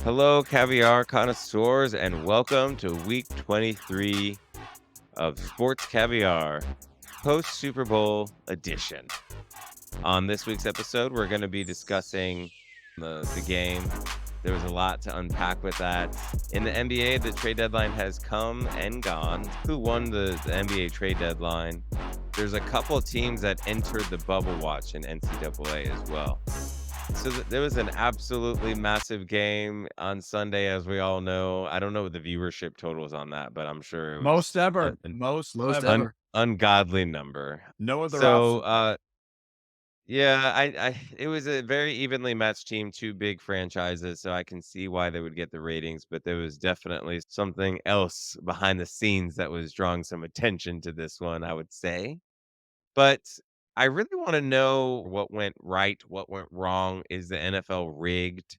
Hello, caviar connoisseurs, and welcome to week 23 of Sports Caviar, post Super Bowl edition. On this week's episode, we're going to be discussing the game. There was a lot to unpack with that. In the NBA, the trade deadline has come and gone. Who won the NBA trade deadline? There's a couple of teams that entered the bubble watch in NCAA as well. So there was an absolutely massive game on Sunday, as we all know. I don't know what the viewership totals on that, but I'm sure it was Most ever. an Most Most ever. ever. ungodly number. No other So, option. yeah, it was a very evenly matched team, two big franchises, so I can see why they would get the ratings, but there was definitely something else behind the scenes that was drawing some attention to this one, I would say. But I really wanna know what went right, what went wrong. Is the NFL rigged?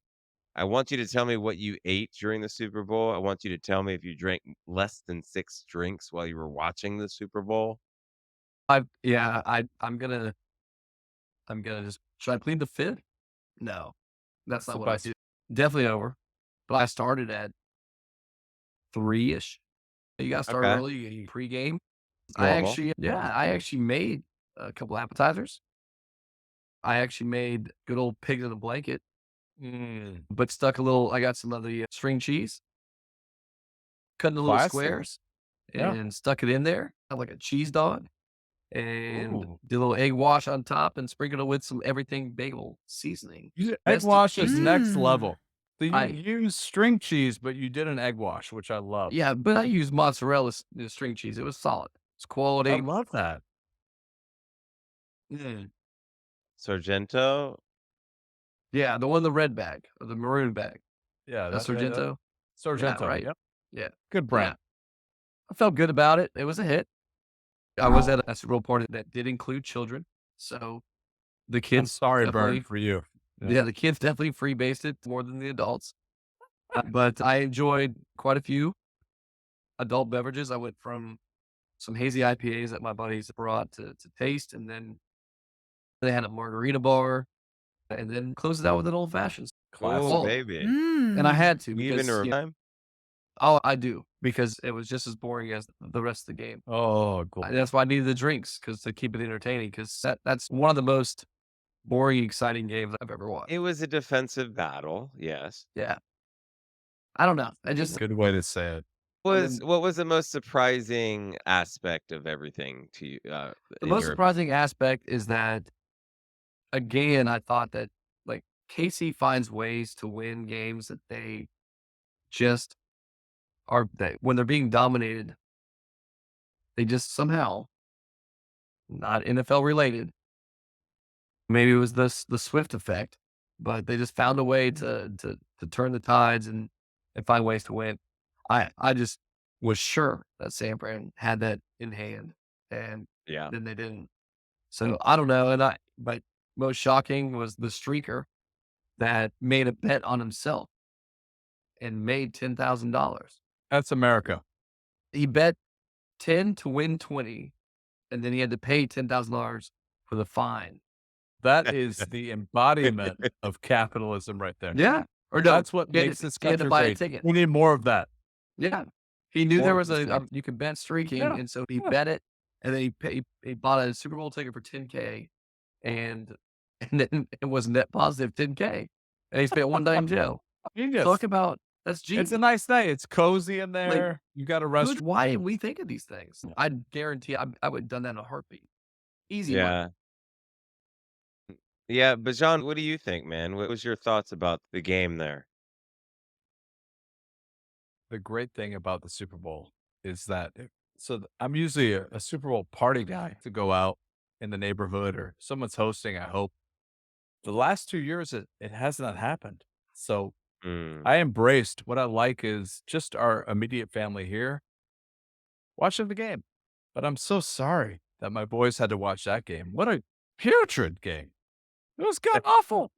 I want you to tell me what you ate during the Super Bowl. I want you to tell me if you drank less than 6 drinks while you were watching the Super Bowl. I'm gonna just should I plead the fifth? No, that's not what I Suffice. do. Definitely over. But I started at 3-ish. You gotta start Okay. early, you pregame. Normal. I actually made a couple appetizers. I actually made good old pig in the blanket, but I got some of the string cheese, cut into little Classic. squares, Yeah. and stuck it in there, like a cheese dog, and Ooh. did a little egg wash on top and sprinkled it with some everything bagel seasoning. Egg Best wash is cheese. next level. So you I use string cheese, but you did an egg wash, which I love. Yeah, but I used mozzarella string cheese. It was solid. It's I quality. love that. Mm. Sargento? Yeah, the one in the red bag or the maroon bag. Yeah, That's that Sargento. Sargento. Right. Yep. Yeah, Good yeah. brand. I felt good about it. It was a hit. I was at a Super Bowl party that did include children, so the I'm kids sorry, definitely, Bern, for you. yeah, the kids definitely freebased it more than the adults. But I enjoyed quite a few adult beverages. I went from some hazy IPAs that my buddies brought to taste, and then they had a margarita bar, and then closed it out with an old fashioned. Oh, Classic. baby. And I had to You even because time? oh, I do because it was just as boring as the rest of the game. Oh, cool. That's why I needed the drinks because to keep it entertaining. Because that's one of the most boring, exciting games I've ever watched. It was a defensive battle, yes. Yeah, I don't know. I just Good way to say it. What was the most surprising aspect of everything to you, the in most your surprising aspect is that again, I thought that like Casey finds ways to win games that they just are that when they're being dominated, they just somehow not NFL related. Maybe it was the Swift effect, but they just found a way to turn the tides and find ways to win. I just was sure that San Fran had that in hand, and Yeah. then they didn't. So I don't know. But most shocking was the streaker that made a bet on himself and made $10,000. That's America. He bet 10 to win 20, and then he had to pay $10,000 for the fine. That is the embodiment of capitalism right there. Yeah. Or no, That's what he had makes to- this he had to country buy a great. ticket. We need more of that. Yeah. He knew there was More you could bet streaking, Yeah, and so he yeah. bet it, and then he bought a Super Bowl ticket for 10K, and and then it was net positive 10K, and he spent one night in jail. Genius. Talk about that's genius. It's a nice day. It's cozy in there. You got a restaurant. Why didn't we think of these things? I guarantee I would have done that in a heartbeat. Easy money. Yeah. Yeah, but John, what do you think, man? What was your thoughts about the game there? The great thing about the Super Bowl is that I'm usually a Super Bowl party guy to go out in the neighborhood or someone's hosting, I hope. The last 2 years, it has not happened. So Mm. I embraced what I like is just our immediate family here watching the game. But I'm so sorry that my boys had to watch that game. What a putrid game. It was god awful.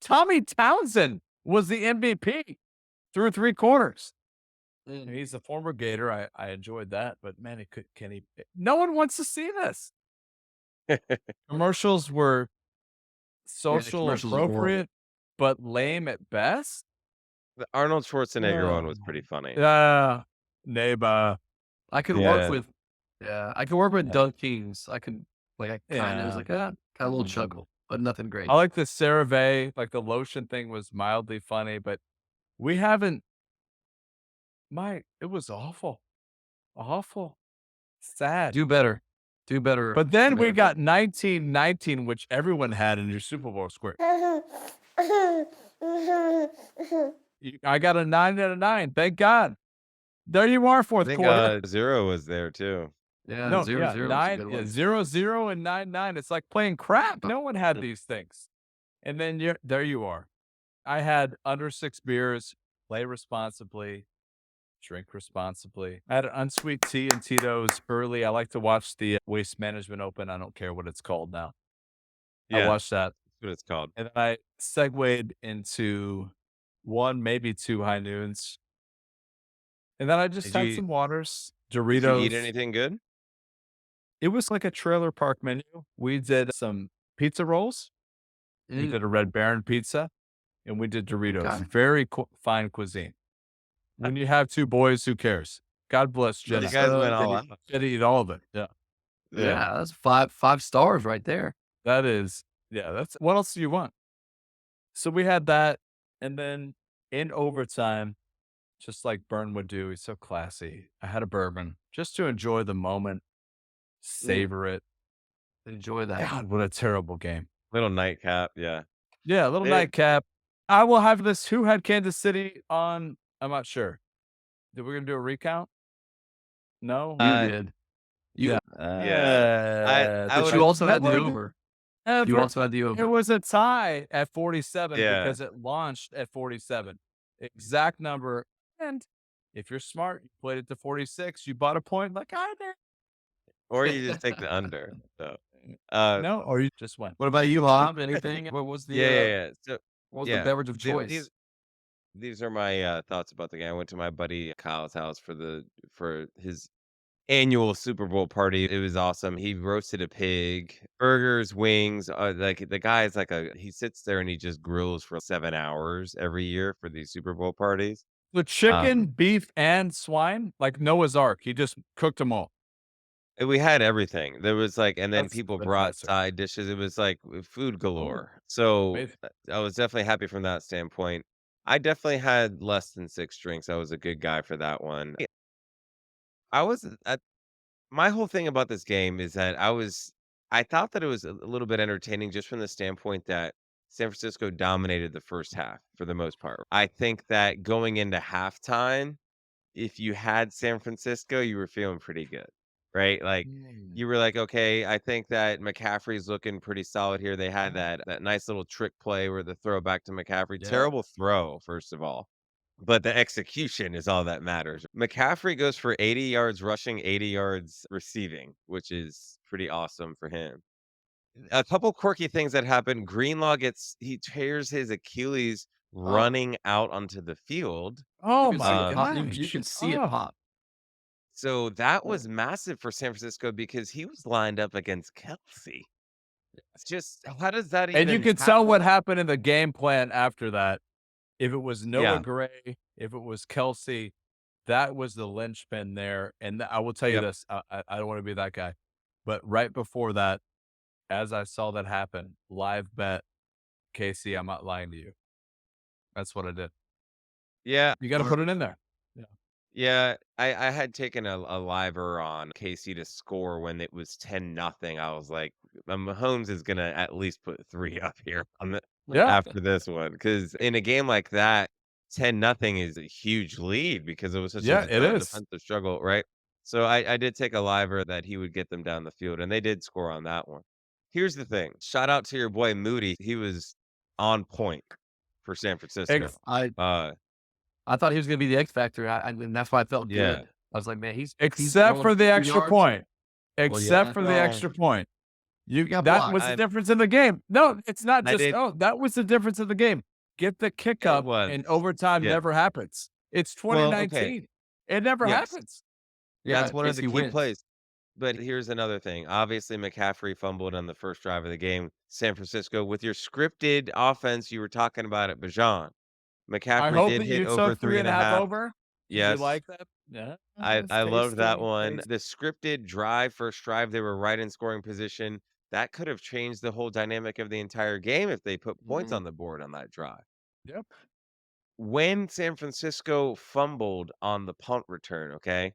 Tommy Townsend was the MVP through 3 quarters. He's a former Gator. I enjoyed that, but man, no one wants to see this. Commercials were social commercials are horrible. appropriate. but lame at best. The Arnold Schwarzenegger one was Oh. pretty funny. Neighbor. I could Yeah. work with, I could work with Yeah. Doug Kings. I kind of Yeah. was like, got a little chuckle, but nothing great. I like the CeraVe, like the lotion thing was mildly funny, but we haven't. It was awful, sad. Do better. But then we better. got 1919, which everyone had in your Super Bowl square. I got a 9 out of 9. Thank God. There you are, I fourth think quarter. Zero was there too. Yeah, No, 0-0 yeah, was a 9, good yeah, one. 0-0 and 9-9. It's like playing crap. No one had these things. And then there you are. I had under 6 beers, play responsibly, drink responsibly. I had an unsweet tea and Tito's early. I like to watch the Waste Management Open. I don't care what it's called now. I Yeah, watched that. that's what it's called. And then I segued into 1, maybe 2 high noons. And then I just Did had you- some waters, Did Doritos. you eat anything good? It was like a trailer park menu. We did some pizza rolls. We did a Red Baron pizza, and we did Doritos. Okay. Very fine cuisine. When you have 2 boys, who cares? God bless You Jenna. guys went all out. Should eat all of it. Yeah, Yeah, that's 5 stars right there. that is. Yeah, that's. What else do you want? So we had that, and then in overtime, just like Byrne would do, he's so classy. I had a bourbon just to enjoy the moment, savor it. Enjoy that. God, what a terrible game. Little nightcap. Yeah. Yeah, a little It- nightcap. I will have this. Who had Kansas City on? I'm not sure. Did we gonna do a recount? No. You did. You, Yeah. I but would- you also had the never- over. ever- You also had the It over. was a tie at 47 Yeah. because it launched at 47. Exact number. And if you're smart, you played it to 46. You bought a point. Like, there. Or you just take the under. So, No, or you just went. What about you, Hob? Anything? What was the yeah. So what was yeah, the beverage of the- choice? these are my thoughts about the game. I went to my buddy Kyle's house for his annual Super Bowl party. It was awesome. He roasted a pig, burgers, wings. Like the guy's he sits there and he just grills for 7 hours every year for these Super Bowl parties. The chicken, beef, and swine, like Noah's Ark. He just cooked them all. And we had everything. There was and then That's people brought fantastic. side dishes. It was food galore. So Amazing. I was definitely happy from that standpoint. I definitely had less than 6 drinks. I was a good guy for that one. I was my whole thing about this game is that I thought that it was a little bit entertaining just from the standpoint that San Francisco dominated the first half for the most part. I think that going into halftime, if you had San Francisco, you were feeling pretty good, right? Like you were like, okay, I think that McCaffrey's looking pretty solid here. They had that nice little trick play where the throw back to McCaffrey. Yeah. Terrible throw, first of all. But the execution is all that matters. McCaffrey goes for 80 yards rushing, 80 yards receiving, which is pretty awesome for him. A couple quirky things that happen. Greenlaw he tears his Achilles running out onto the field. Oh You can my see it pop. God. You can see it Oh. pop. So that was massive for San Francisco because he was lined up against Kelsey. It's just, how does that even And you can tell what happened in the game plan after that. If it was Noah Yeah. Gray, if it was Kelsey, that was the linchpin there. And I will tell you Yep. this, I don't want to be that guy. But right before that, as I saw that happen, live bet, Casey, I'm not lying to you. That's what I did. Yeah. You got to put it in there. Yeah, I had taken a liver on KC to score when it was 10-0. I was like, Mahomes is gonna at least put 3 up here Yeah. after this one because in a game like that, 10-0 is a huge lead because it was such Yeah, it is. defensive struggle, right? So I did take a liver that he would get them down the field, and they did score on that one. Here's the thing: shout out to your boy Moody. He was on point for San Francisco. I thought he was going to be the X factor, and that's why I felt Yeah. good. I was like, man, he's Except throwing for the 50 extra yards. point. yeah. Except for the Well, extra point. got That blocked. was the I- difference in the game. No, it's not I just, did- that was the difference in the game. Get the kick It up was. and overtime Yeah. never happens. It's Well, okay. 2019. It never Yes. happens. Yeah, That's one of the KC key wins. plays. But here's another thing. Obviously, McCaffrey fumbled on the first drive of the game. San Francisco, with your scripted offense, you were talking about it, Bajan. I McCaffrey hope did that hit you over took three and a 3.5 half. over. Did you Yes. like that? Yeah. I love that one. Tasty. The scripted drive, first drive, they were right in scoring position. That could have changed the whole dynamic of the entire game if they put points Mhm. on the board on that drive. Yep. When San Francisco fumbled on the punt return, okay,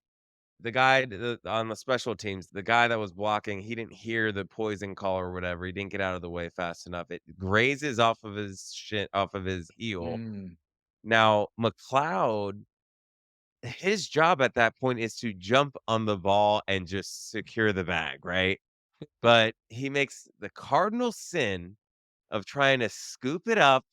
the guy on the special teams, the guy that was blocking, he didn't hear the poison call or whatever. He didn't get out of the way fast enough. It grazes off of his heel. Mm. Now, McLeod, his job at that point is to jump on the ball and just secure the bag, right? But he makes the cardinal sin of trying to scoop it up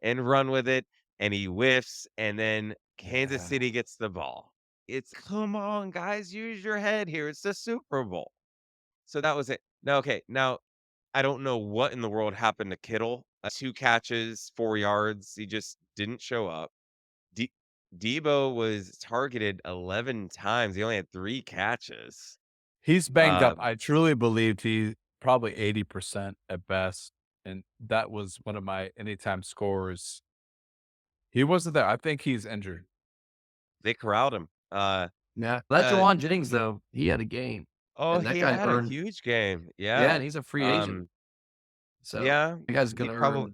and run with it, and he whiffs, and then Kansas Yeah. City gets the ball. It's come on, guys, use your head here. It's the Super Bowl. So that was it. Now, okay, now I don't know what in the world happened to Kittle. 2 catches, 4 yards. He just didn't show up. De- Debo was targeted 11 times. He only had 3 catches. He's banged up. Um, I truly believed he probably 80% at best. And that was one of my anytime scorers. He wasn't there. I think he's injured. they corralled him. Yeah. That Uh, Jawan Jennings, though, he had a game. oh, And that he guy had a earned, huge game. yeah, Yeah. and he's a free agent. Um, So yeah, that guy's he going to probably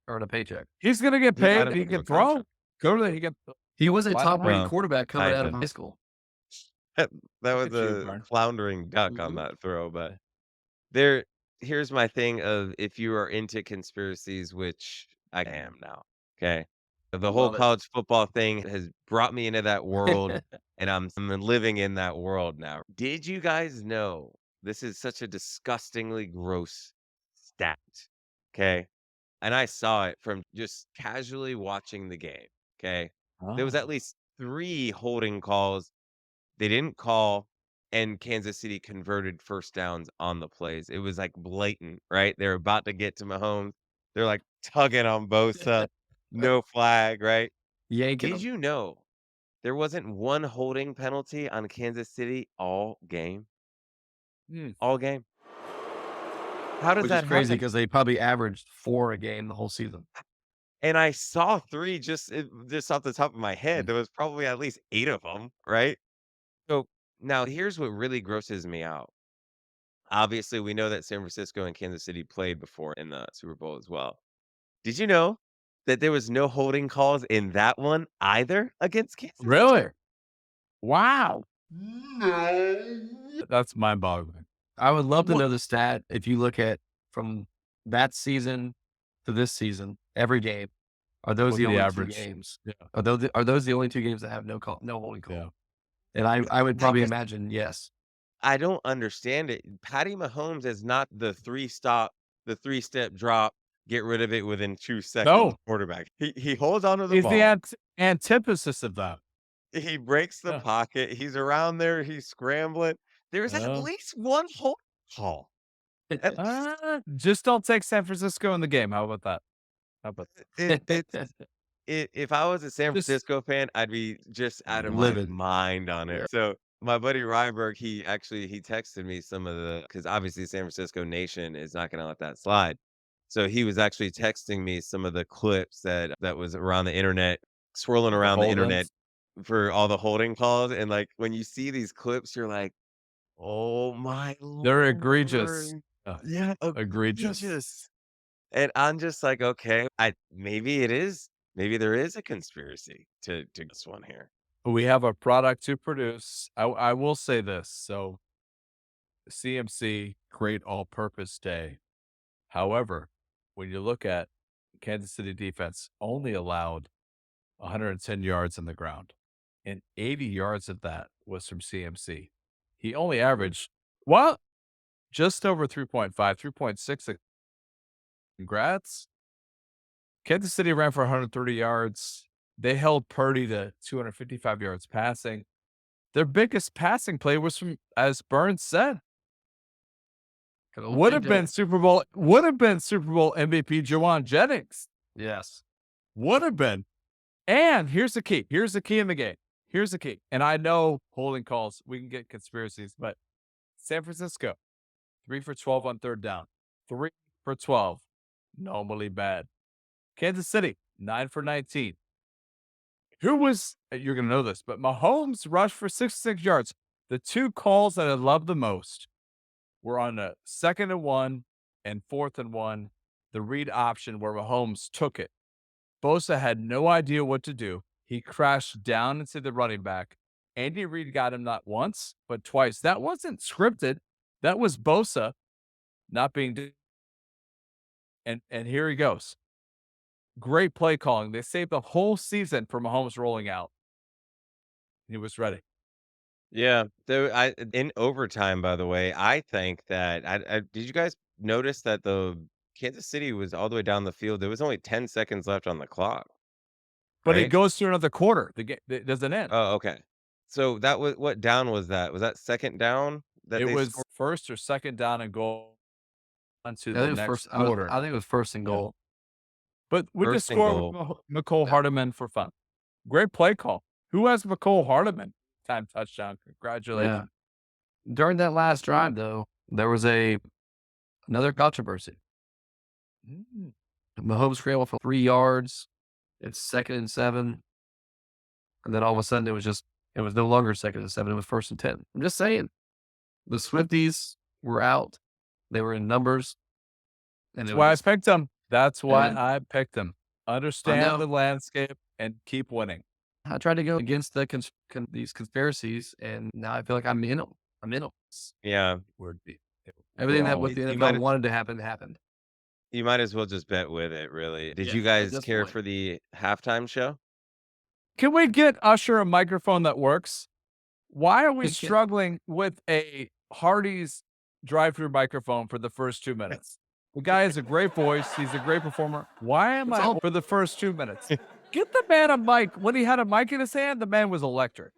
earn a paycheck. He's going to get he might paid. have He been a can throw. contract. Go to there. He can. He was a Why top not? rated Well, quarterback coming out of kinda. high school. That Look was at you, a Vern. floundering duck on Mhm. that throw, but there here's my thing of if you are into conspiracies, which I am now, okay? The whole Love it. college football thing has brought me into that world, and I'm living in that world now. Did you guys know this is such a disgustingly gross stat, okay? And I saw it from just casually watching the game, okay? There was Oh. at least 3 holding calls they didn't call, and Kansas City converted first downs on the plays. It was, like, blatant, right? They're about to get to Mahomes. They're, like, tugging on Bosa, no flag, right? Yanking Did him. you know there wasn't one holding penalty on Kansas City all game? Hmm. All game. How does Which is that crazy happen? because they probably averaged 4 a game the whole season. And I saw 3 just off the top of my head. Mm. There was probably at least 8 of them, right? So, now here's what really grosses me out. Obviously, we know that San Francisco and Kansas City played before in the Super Bowl as well. Did you know that there was no holding calls in that one either against Kansas City? Really? Wow. That's mind boggling. I would love to What? know the stat if you look at from that season to this season, every game. Are those What's the the only 2 average? games? Yeah. Are those the only 2 games that have no holding call? Yeah. And I would I probably just imagine yes. I don't understand it. Patty Mahomes is not the 3-step drop, get rid of it within 2 seconds No. quarterback. He holds onto the He's the ball. antithesis of that. He breaks the Yeah. pocket. He's around there. He's scrambling. There's at least one holding call. At least. Just don't take San Francisco in the game. How about that? How about that? It's if I was a San Just Francisco fan, I'd be just out of my Livid. mind on it. So my buddy Ryberg, he texted me some of the because obviously San Francisco Nation is not going to let that slide. So he was actually texting me some of the clips that was around the internet, swirling the around the internet hold-ups. for all the holding calls. And like when you see these clips, you're like, oh my They're egregious. lord, yeah, Egregious. egregious. And I'm just like, okay, maybe it is. Maybe there is a conspiracy to this one here. We have a product to produce. I will say this. So CMC, great all-purpose day. However, when you look at Kansas City defense, only allowed 110 yards in the ground, and 80 yards of that was from CMC. He only averaged, what? Just over 3.5, 3.6. Congrats. Kansas City ran for 130 yards. They held Purdy to 255 yards passing. Their biggest passing play was from, as Burns said, would have been Super Bowl MVP Jawan Jennings. Yes. Would have been. And here's the key. Here's the key in the game. Here's the key. And I know holding calls, we can get conspiracies, but San Francisco, 3 for 12 on third down. 3 for 12. Normally bad. Kansas City, 9 for 19. You're going to know this, but Mahomes rushed for 66 yards. The two calls that I love the most were on a 2nd and 1 and 4th and 1, the read option where Mahomes took it. Bosa had no idea what to do. He crashed down into the running back. Andy Reid got him not once, but twice. That wasn't scripted. That was Bosa not being. And here he goes. Great play calling. They saved the whole season for Mahomes rolling out. He was ready. Yeah, in overtime, by the way, I think that did you guys notice that the Kansas City was all the way down the field? There was only 10 seconds left on the clock, But it right? goes through another quarter. The game it doesn't end. Oh, okay. So that was what down was that? Was that second down that It they was scored? first or second down and goal onto I the think it was next first. quarter. I think it was first and Yeah. goal. But we just First and score goal. with McCole Hardeman for fun. Great play call. Who has McCole Hardeman? Time touchdown. Congratulations. Yeah. During that last drive, though, there was another controversy. Mm. Mahomes scrambled for 3 yards. It's 2nd and 7. And then all of a sudden, it was no longer 2nd and 7. It was 1st and 10. I'm just saying. The Swifties were out. They were in numbers. And That's it why I was picked them. That's why And- I picked them. Understand the landscape and keep winning. I tried to go against these conspiracies, and now I feel like I'm in them. Yeah, Everything that all- what the You NFL might- wanted to happen happened. you might as well just bet with it, really. Did Yeah, you at guys this care point. for the halftime show? Can we get Usher a microphone that works? Why are we Can- struggling with a Hardee's drive-through microphone for the first 2 minutes? The guy has a great voice. He's a great performer. Why am It's I all- for the first 2 minutes? Get the man a mic. When he had a mic in his hand, the man was electric.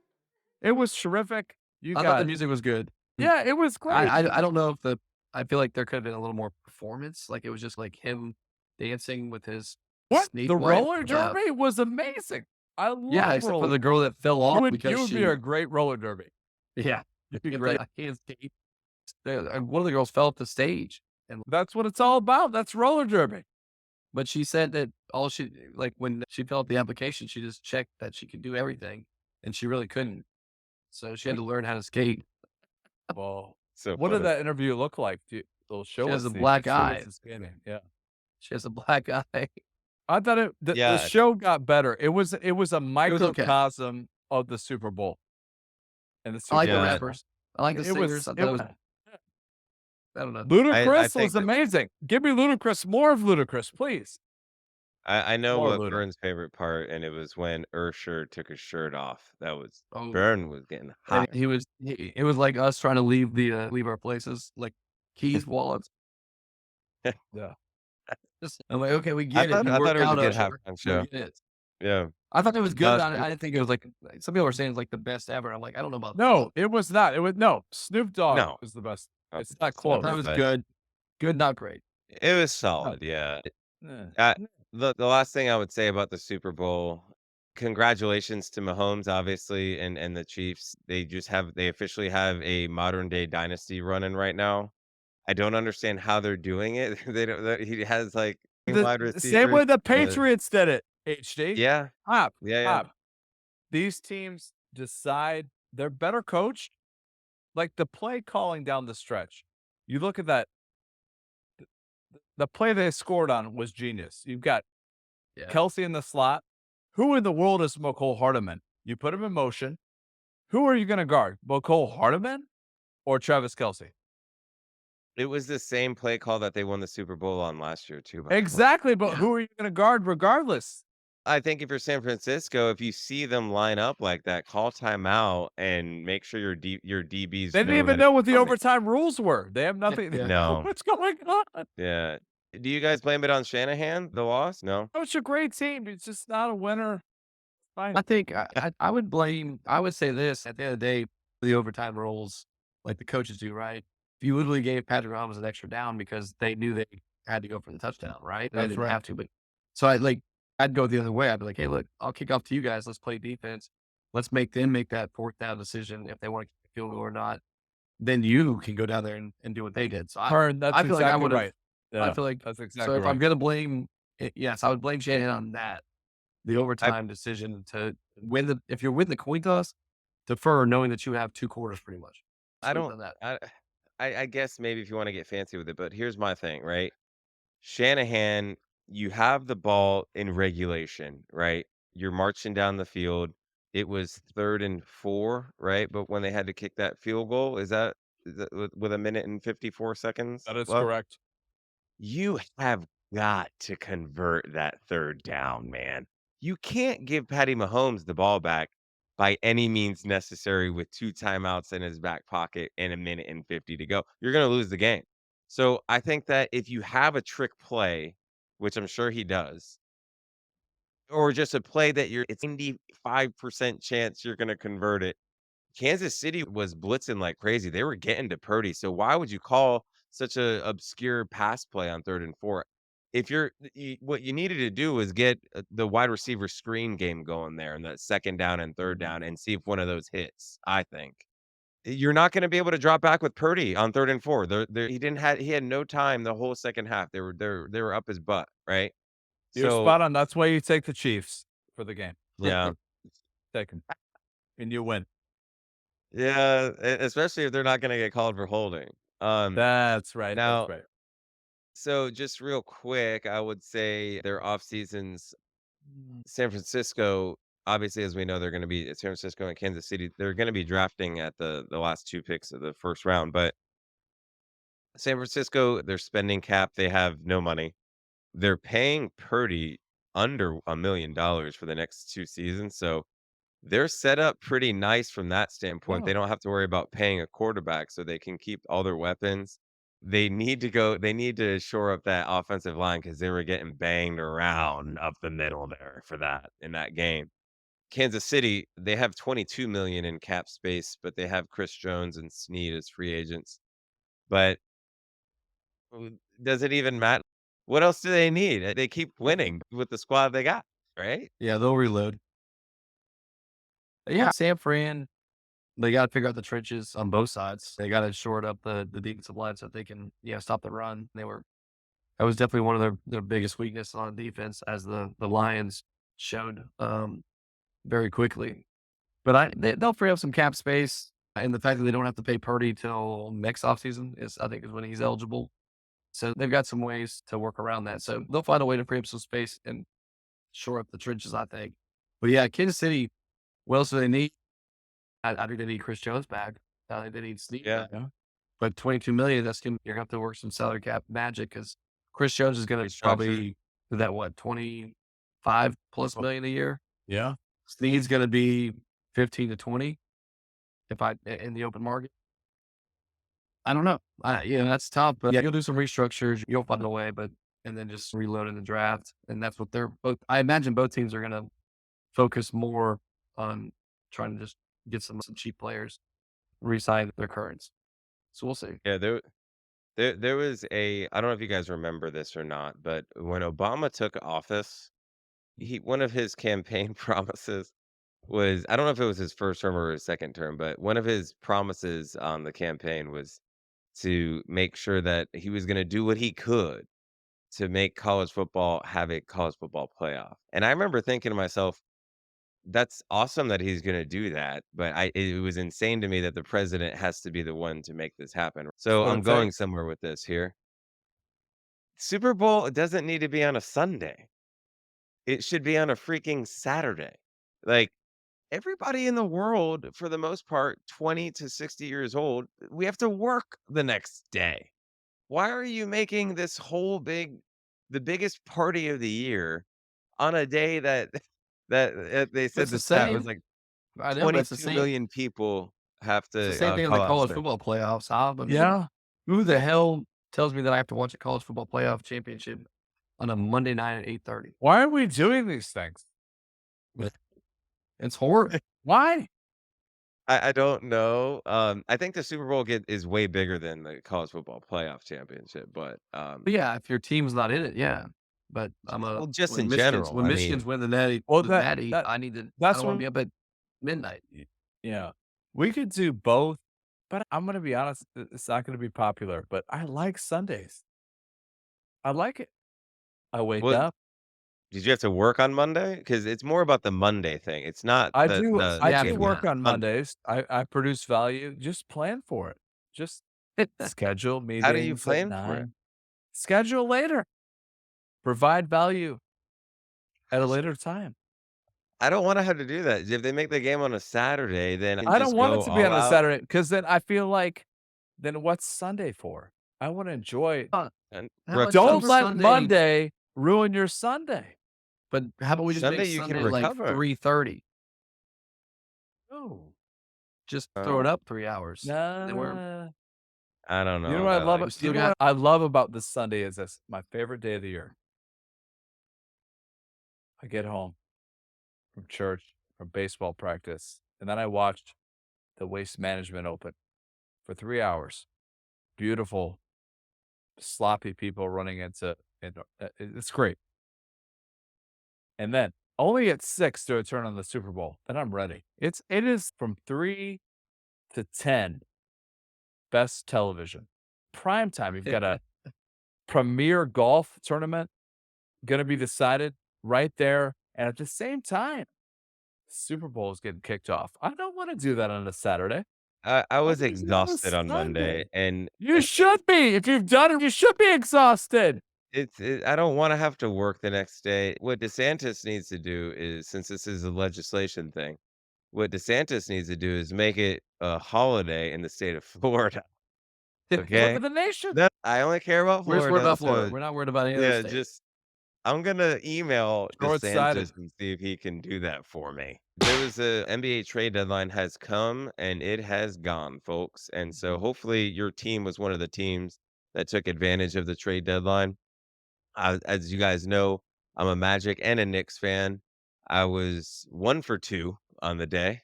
It was terrific. You I thought got the it. music was good. Yeah, it was great. I don't know if I feel like there could have been a little more performance. Like it was just like him dancing with his What? sneak The wife. roller derby was amazing. I love Yeah, except for roller. the girl that fell off You would because be a great roller derby. yeah. You'd be If great. I can't skate. One of the girls fell off the stage, That's what it's all about. That's roller derby. but she said that when she filled out the application, she just checked that she could do everything, and she really couldn't. So she had to learn how to skate. Well, So what did funny. that interview look like? They'll show She us has a the- black show us eye. the skating. Yeah. She has a black eye. I thought the Yeah. show got better. It was a okay. microcosm of the Super Bowl. And the I Super like Yeah. the Bowl. rappers. I like the It was- singers. I it thought it was- was. I don't know. Ludacris think was that- amazing. Give me Ludacris, more of Ludacris, please. I know More what Luda. Vern's favorite part, and it was when Ursher took his shirt off. That was Oh, Vern was getting and hot. it was like us trying to leave our places, like keys, wallets. Yeah. I'm like, okay, we I get it. thought You it worked was a out, good Usher. halftime We show. get it. Yeah. I thought it was good. No, I didn't think it was like some people were saying it's like the best ever. I'm like, I don't know about No, it was not. It was no. Snoop Dogg No. was the best. Oh, It's not it's that. close. That was but- good. Good, not great. It was solid, yeah. Eh. The last thing I would say about the Super Bowl, congratulations to Mahomes, obviously, and the Chiefs. They officially have a modern day dynasty running right now. I don't understand how they're doing it. He has like wide The same way receivers. the Patriots did it, HD. Yeah, Hop, yeah. hop. These teams decide they're better coached. Like the play calling down the stretch. You look at that. The play they scored on was genius. You've got Yeah. Kelsey in the slot. Who in the world is McCole Hardeman? You put him in motion. Who are you going to guard? McCole Hardeman or Travis Kelsey? It was the same play call that they won the Super Bowl on last year too. by the way. Exactly, but Yeah. who are you going to guard regardless? I think if you're San Francisco, if you see them line up like that, call timeout and make sure your DBs. They didn't even that know what the coming. overtime rules were. They have nothing. Yeah. No. What's going on? Yeah. Do you guys blame it on Shanahan, the loss? No. Oh, it's a great team. It's just not a winner. Fine. I think I would say this at the end of the day, the overtime rules, like the coaches do, right? If you literally gave Patrick Mahomes an extra down because they knew they had to go for the touchdown, right? They That's didn't right. have to, but so I'd go the other way. I'd be like, hey, look, I'll kick off to you guys. Let's play defense. Let's make them make that fourth down decision if they want to kick the field goal or not. then you can go down there and do what they did. So Hearn, that's I feel like I exactly would have. right. I Yeah, feel like that's so. exactly If I'm right. gonna blame, yes, I would blame Shanahan on that. The I overtime decision to win if you're winning the coin toss, defer knowing that you have 2 quarters pretty much. I So we've don't done that. I guess maybe if you want to get fancy with it, but here's my thing, right? Shanahan, you have the ball in regulation, right? You're marching down the field. It was 3rd and 4, right? But when they had to kick that field goal, is that with a minute and 54 seconds That is left? correct. You have got to convert that 3rd down, man. You can't give Patty Mahomes the ball back by any means necessary with 2 timeouts in his back pocket and a minute and 50 to go. You're gonna lose the game. So, I think that if you have a trick play, which I'm sure he does, or just a play that it's 95% chance you're gonna convert it. Kansas City was blitzing like crazy. They were getting to Purdy. So why would you call such a obscure pass play on 3rd and 4? If what you needed to do was get the wide receiver screen game going there in that 2nd down and 3rd down and see if one of those hits, I think. You're not going to be able to drop back with Purdy on 3rd and 4. He had no time the whole second half. They were up his butt, right? You're So, spot on. That's why you take the Chiefs for the game. yeah. Take them, and you win. Yeah, especially if they're not going to get called for holding. That's right. That's Now right. So just real quick, I would say their off seasons, San Francisco, obviously, as we know, they're going to be San Francisco and Kansas City. They're going to be drafting at the last 2 picks of the first round. But San Francisco, their spending cap, they have no money. They're paying Purdy under $1 million for the next 2 seasons. So they're set up pretty nice from that standpoint. Oh, They don't have to worry about paying a quarterback, so they can keep all their weapons. They need to shore up that offensive line because they were getting banged around up the middle there for that in that game. Kansas City, they have 22 million in cap space, but they have Chris Jones and Snead as free agents. But does it even matter? What else do they need? They keep winning with the squad they got, right? Yeah, they'll reload. Yeah, San Fran, they got to figure out the trenches on both sides. They got to shore up the defensive line so that they can stop the run. That was definitely one of their biggest weakness on defense, as the Lions showed very quickly. But they'll free up some cap space, and the fact that they don't have to pay Purdy till next offseason I think is when he's eligible. So they've got some ways to work around that. So they'll find a way to free up some space and shore up the trenches, I think. But yeah, Kansas City, what else do they need? I think they need Chris Jones back. I think they need Snead Yeah, back. But 22 million, you're gonna have to work some salary cap magic, because Chris Jones is gonna restructure. probably do that, what, 25 plus oh, million a year. yeah. Snead's gonna be 15 to 20 in the open market. I don't know. That's tough. But yeah, you'll do some restructures. You'll find a way, and then just reload in the draft. And that's what they're both. I imagine both teams are gonna focus more on trying to just get some cheap players, re-sign their currents. So we'll see. Yeah, there was I don't know if you guys remember this or not, but when Obama took office, one of his campaign promises was, I don't know if it was his first term or his second term, but one of his promises on the campaign was to make sure that he was going to do what he could to make college football have a college football playoff. And I remember thinking to myself, that's awesome that he's going to do that, but it was insane to me that the president has to be the one to make this happen. That's So what I'm it going takes. somewhere with this here. Super Bowl, it doesn't need to be on a Sunday. It should be on a freaking Saturday. Like, everybody in the world, for the most part, 20 to 60 years old, we have to work the next day. Why are you making this the biggest party of the year on a day that they But said it's the the stat was same. like I know, but it's the 22 same. million people have It's the to same thing in the call out college sick. football playoffs. I mean, Yeah. who the hell tells me that I have to watch a college football playoff championship on a Monday night at 8:30? Why are we doing these things? It's horrible. Why? I don't know. I think the Super Bowl is way bigger than the college football playoff championship, but But yeah, if your team's not in it, yeah. But well, just in general. when I Michigan's mean, win Well, the natty, that I that's don't want to be what. up at midnight. Yeah, we could do both. But I'm gonna be honest, it's not gonna be popular, but I like Sundays. I like it. I wake Well, up. did you have to work on Monday? Because it's more about the Monday thing. It's not I the do the I You have do to, game work yeah. on Sunday. Mondays. I produce value. Just plan for it. Just schedule How do you meetings at plan for it? 9. Schedule later. Provide value at a later time. I don't wanna have to do that. If they make the game on a Saturday, then I can I don't just want it go to be all on a out Saturday because then I feel like, then what's Sunday for? I wanna enjoy and How about Don't just recover. let Sunday? Monday ruin your Sunday. But how about we just make Sunday, you can Sunday like recover. 3:30? No. Just throw it Oh, up 3 hours. Then we're Nah. I don't You know know what I about love? like we You still know got what I love about this Sunday is this my favorite day of the year. I get home from church, from baseball practice, and then I watched the Waste Management Open for 3 hours. Beautiful, sloppy people running into it's great. And then only at 6 do I turn on the Super Bowl. Then I'm ready. It is from 3 to 10 best television. Prime time. You've got a premier golf tournament gonna be decided right there. And at the same time, Super Bowl is getting kicked off. I don't want to do that on a Saturday. I I was want to do it on a exhausted on Monday, Sunday. and You should be. If you've done it, you should be exhausted. I don't wanna have to work the next day. What DeSantis needs to do is, since this is a legislation thing, what DeSantis needs to do is make it a holiday in the state of Florida, Flip okay? of the nation. No, I only care about we're just worried Florida, about Florida. so We're not worried about any other yeah, state. just I'm gonna email Short-sighted. DeSantis and see if he can do that for me. There was a NBA trade deadline has come and it has gone, folks. And so hopefully your team was one of the teams that took advantage of the trade deadline. As you guys know, I'm a Magic and a Knicks fan. I was 1 for 2 on the day.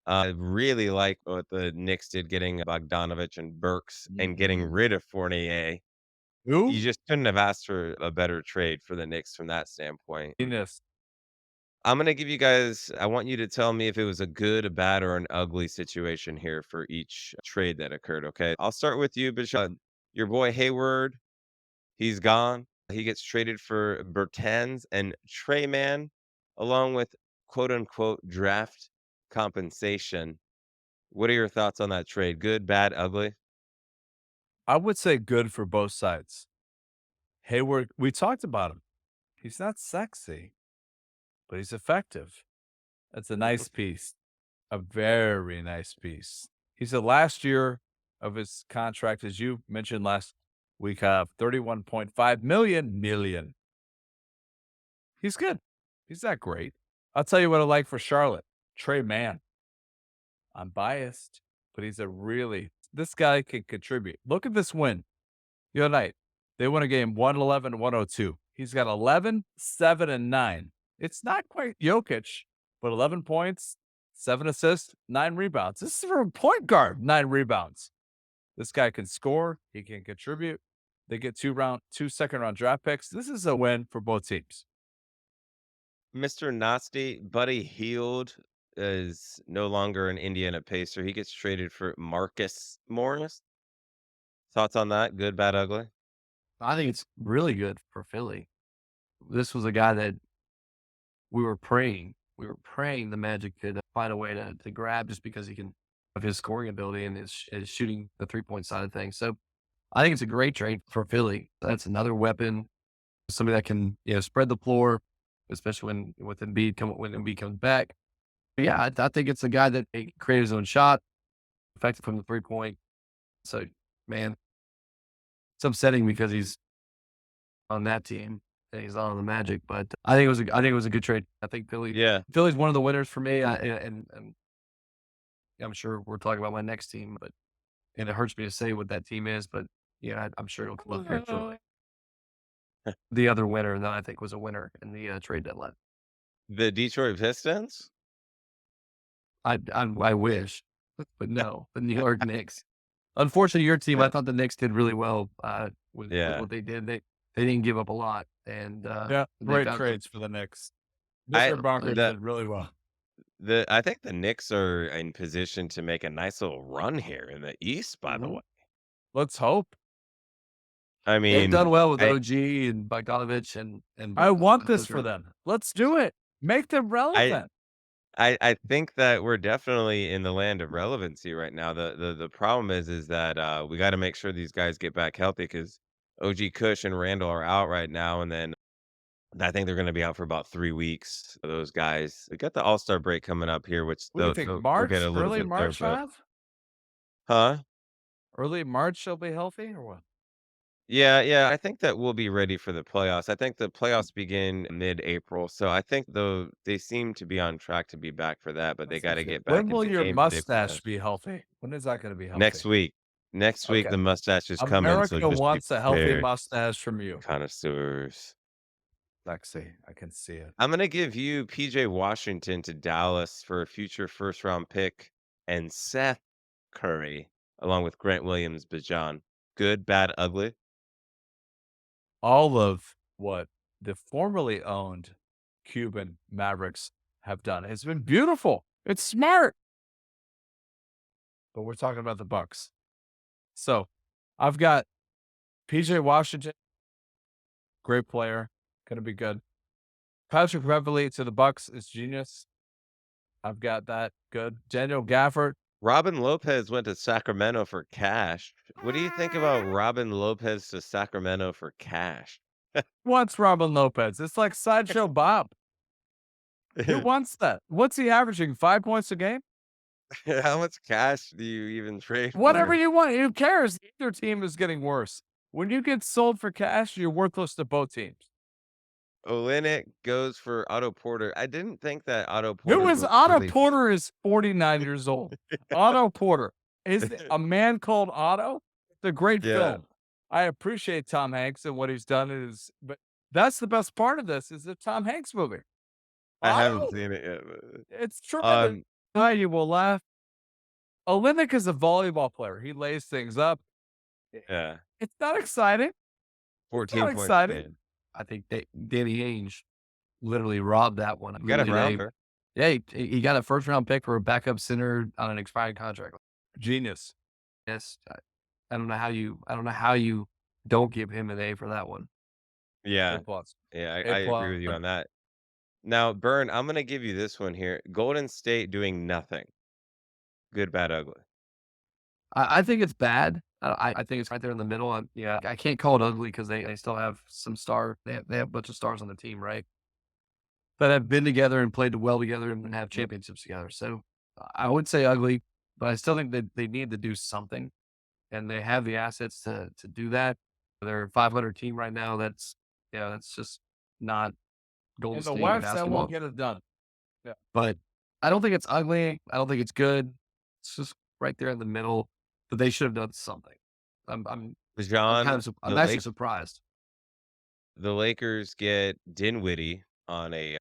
I really like what the Knicks did getting Bogdanovich and Burks and getting Mm. rid of Fournier. You Who? just couldn't have asked for a better trade for the Knicks from that standpoint. Venus. I'm gonna give you guys I want you to tell me if it was a good, a bad, or an ugly situation here for each trade that occurred, okay? I'll start with you, Bishop. Your boy Hayward, he's gone. He gets traded for Bertans and Trey Man, along with quote unquote draft compensation. What are your thoughts on that trade? Good, bad, ugly? I would say good for both sides. Hayward, we talked about him. He's not sexy, but he's effective. That's a nice piece. A very nice piece. He's the last year of his contract, as you mentioned last week, 31.5 million. He's good. He's not great. I'll tell you what I like for Charlotte. Trey Mann. I'm biased, but he's a really this guy can contribute. Look at this win the other night. They won a game 111-102. He's got 11, 7, and 9. It's not quite Jokic, but 11 points, 7 assists, 9 rebounds. This is for a point guard, 9 rebounds. This guy can score. He can contribute. They get two second round draft picks. This is a win for both teams. Mr. Nasty, Buddy Heald is no longer an Indiana Pacer. He gets traded for Marcus Morris. Thoughts on that? Good, bad, ugly? I think it's really good for Philly. This was a guy that we were praying the Magic could find a way to grab just because he can of his scoring ability and his shooting the 3-point side of things. So I think it's a great trade for Philly. That's another weapon, somebody that can spread the floor, especially when Embiid comes back. But yeah, I think it's a guy that he created his own shot, effective from the 3-point. So man, it's upsetting because he's on that team and he's not on the Magic. But I think it was a good trade. I think Yeah. Philly's one of the winners for me. And I'm sure we're talking about my next team, and it hurts me to say what that team is, but yeah, I'm sure it'll come up here shortly. The other winner that I think was a winner in the trade deadline. The Detroit Pistons? I wish, but no, the New York Knicks. Unfortunately, your team, I thought the Knicks did really well with Yeah. what they did. They didn't give up a lot, and Yeah, they great found trades for the Knicks. I Mr. Barker the did really well. I think the Knicks are in position to make a nice little run here in the East, by the Mhm. way. Let's hope. I They've mean, done well with I OG and Bogdanovich and I want this those for are them. Let's do it. Make them I relevant. I think that we're definitely in the land of relevancy right now. The problem is that we got to make sure these guys get back healthy because OG Kush and Randall are out right now, and then I think they're going to be out for about 3 weeks. Those guys, they got the All Star break coming up here, which What do you think? they'll get March? a little Early bit there, March, but Trav? huh? Early March she'll be healthy or what? Yeah, yeah. I think that we'll be ready for the playoffs. I think the playoffs begin mid-April, so I think though they seem to be on track to be back for that, but they That's got not to good. get When back will into your game shape for that. mustache be healthy? When is that gonna be Next healthy? week, next week Okay. the mustache is coming, so America just be wants a healthy prepared, mustache from you. connoisseurs. Lexi, I can see it. I'm gonna give you PJ Washington to Dallas for a future first round pick and Seth Curry along with Grant Williams, Bajan. Good, bad, ugly. All of what the formerly owned Cuban Mavericks have done has been beautiful. It's smart. But we're talking about the Bucks. So I've got PJ Washington, great player, gonna be good. Patrick Beverly to the Bucks is genius. I've got that good. Daniel Gafford. Robin Lopez went to Sacramento for cash. What do you think about Robin Lopez to Sacramento for cash? What's Robin Lopez? It's like Sideshow Bob. Who wants that? What's he averaging? 5 points a game? How much cash do you even trade Whatever for? you want. Who cares? Either team is getting worse. When you get sold for cash, you're worthless to both teams. Olynyk goes for Otto Porter. I didn't think that Otto Who Porter is was Otto really Porter is 49 years old. Otto Porter. Is A Man Called Otto? It's a great Yeah, film. I appreciate Tom Hanks and what he's done but that's the best part of this is the Tom Hanks movie. I haven't Otto, seen it yet. But it's tremendous. Um, You will laugh. Olynyk is a volleyball player. He lays things up. I- yeah, It's not exciting. It's 14 not points a exciting. game. I think Danny Ainge literally robbed that one. You got a Literally, rounder. he got a first round pick for a backup center on an expiring contract. Genius. Yes, I don't know how you don't give him an A for that one. A Yeah, plus. yeah, A I agree plus. with you on that. Now, Burn, I'm gonna give you this one here. Golden State doing nothing. Good, bad, ugly. I think it's bad. I think it's right there in the middle. Yeah, I can't call it ugly because they still have some star. They have a bunch of stars on the team, right? That have been together and played well together and have championships together. So I would say ugly, but I still think that they need to do something, and they have the assets to do that. They're a 500 team right now. That's just not Golden In the State West, that won't basketball. get it done. Yeah. But I don't think it's ugly. I don't think it's good. It's just right there in the middle. But they should have done something. I'm Bajan, I'm actually surprised. the Lakers get Dinwiddie on a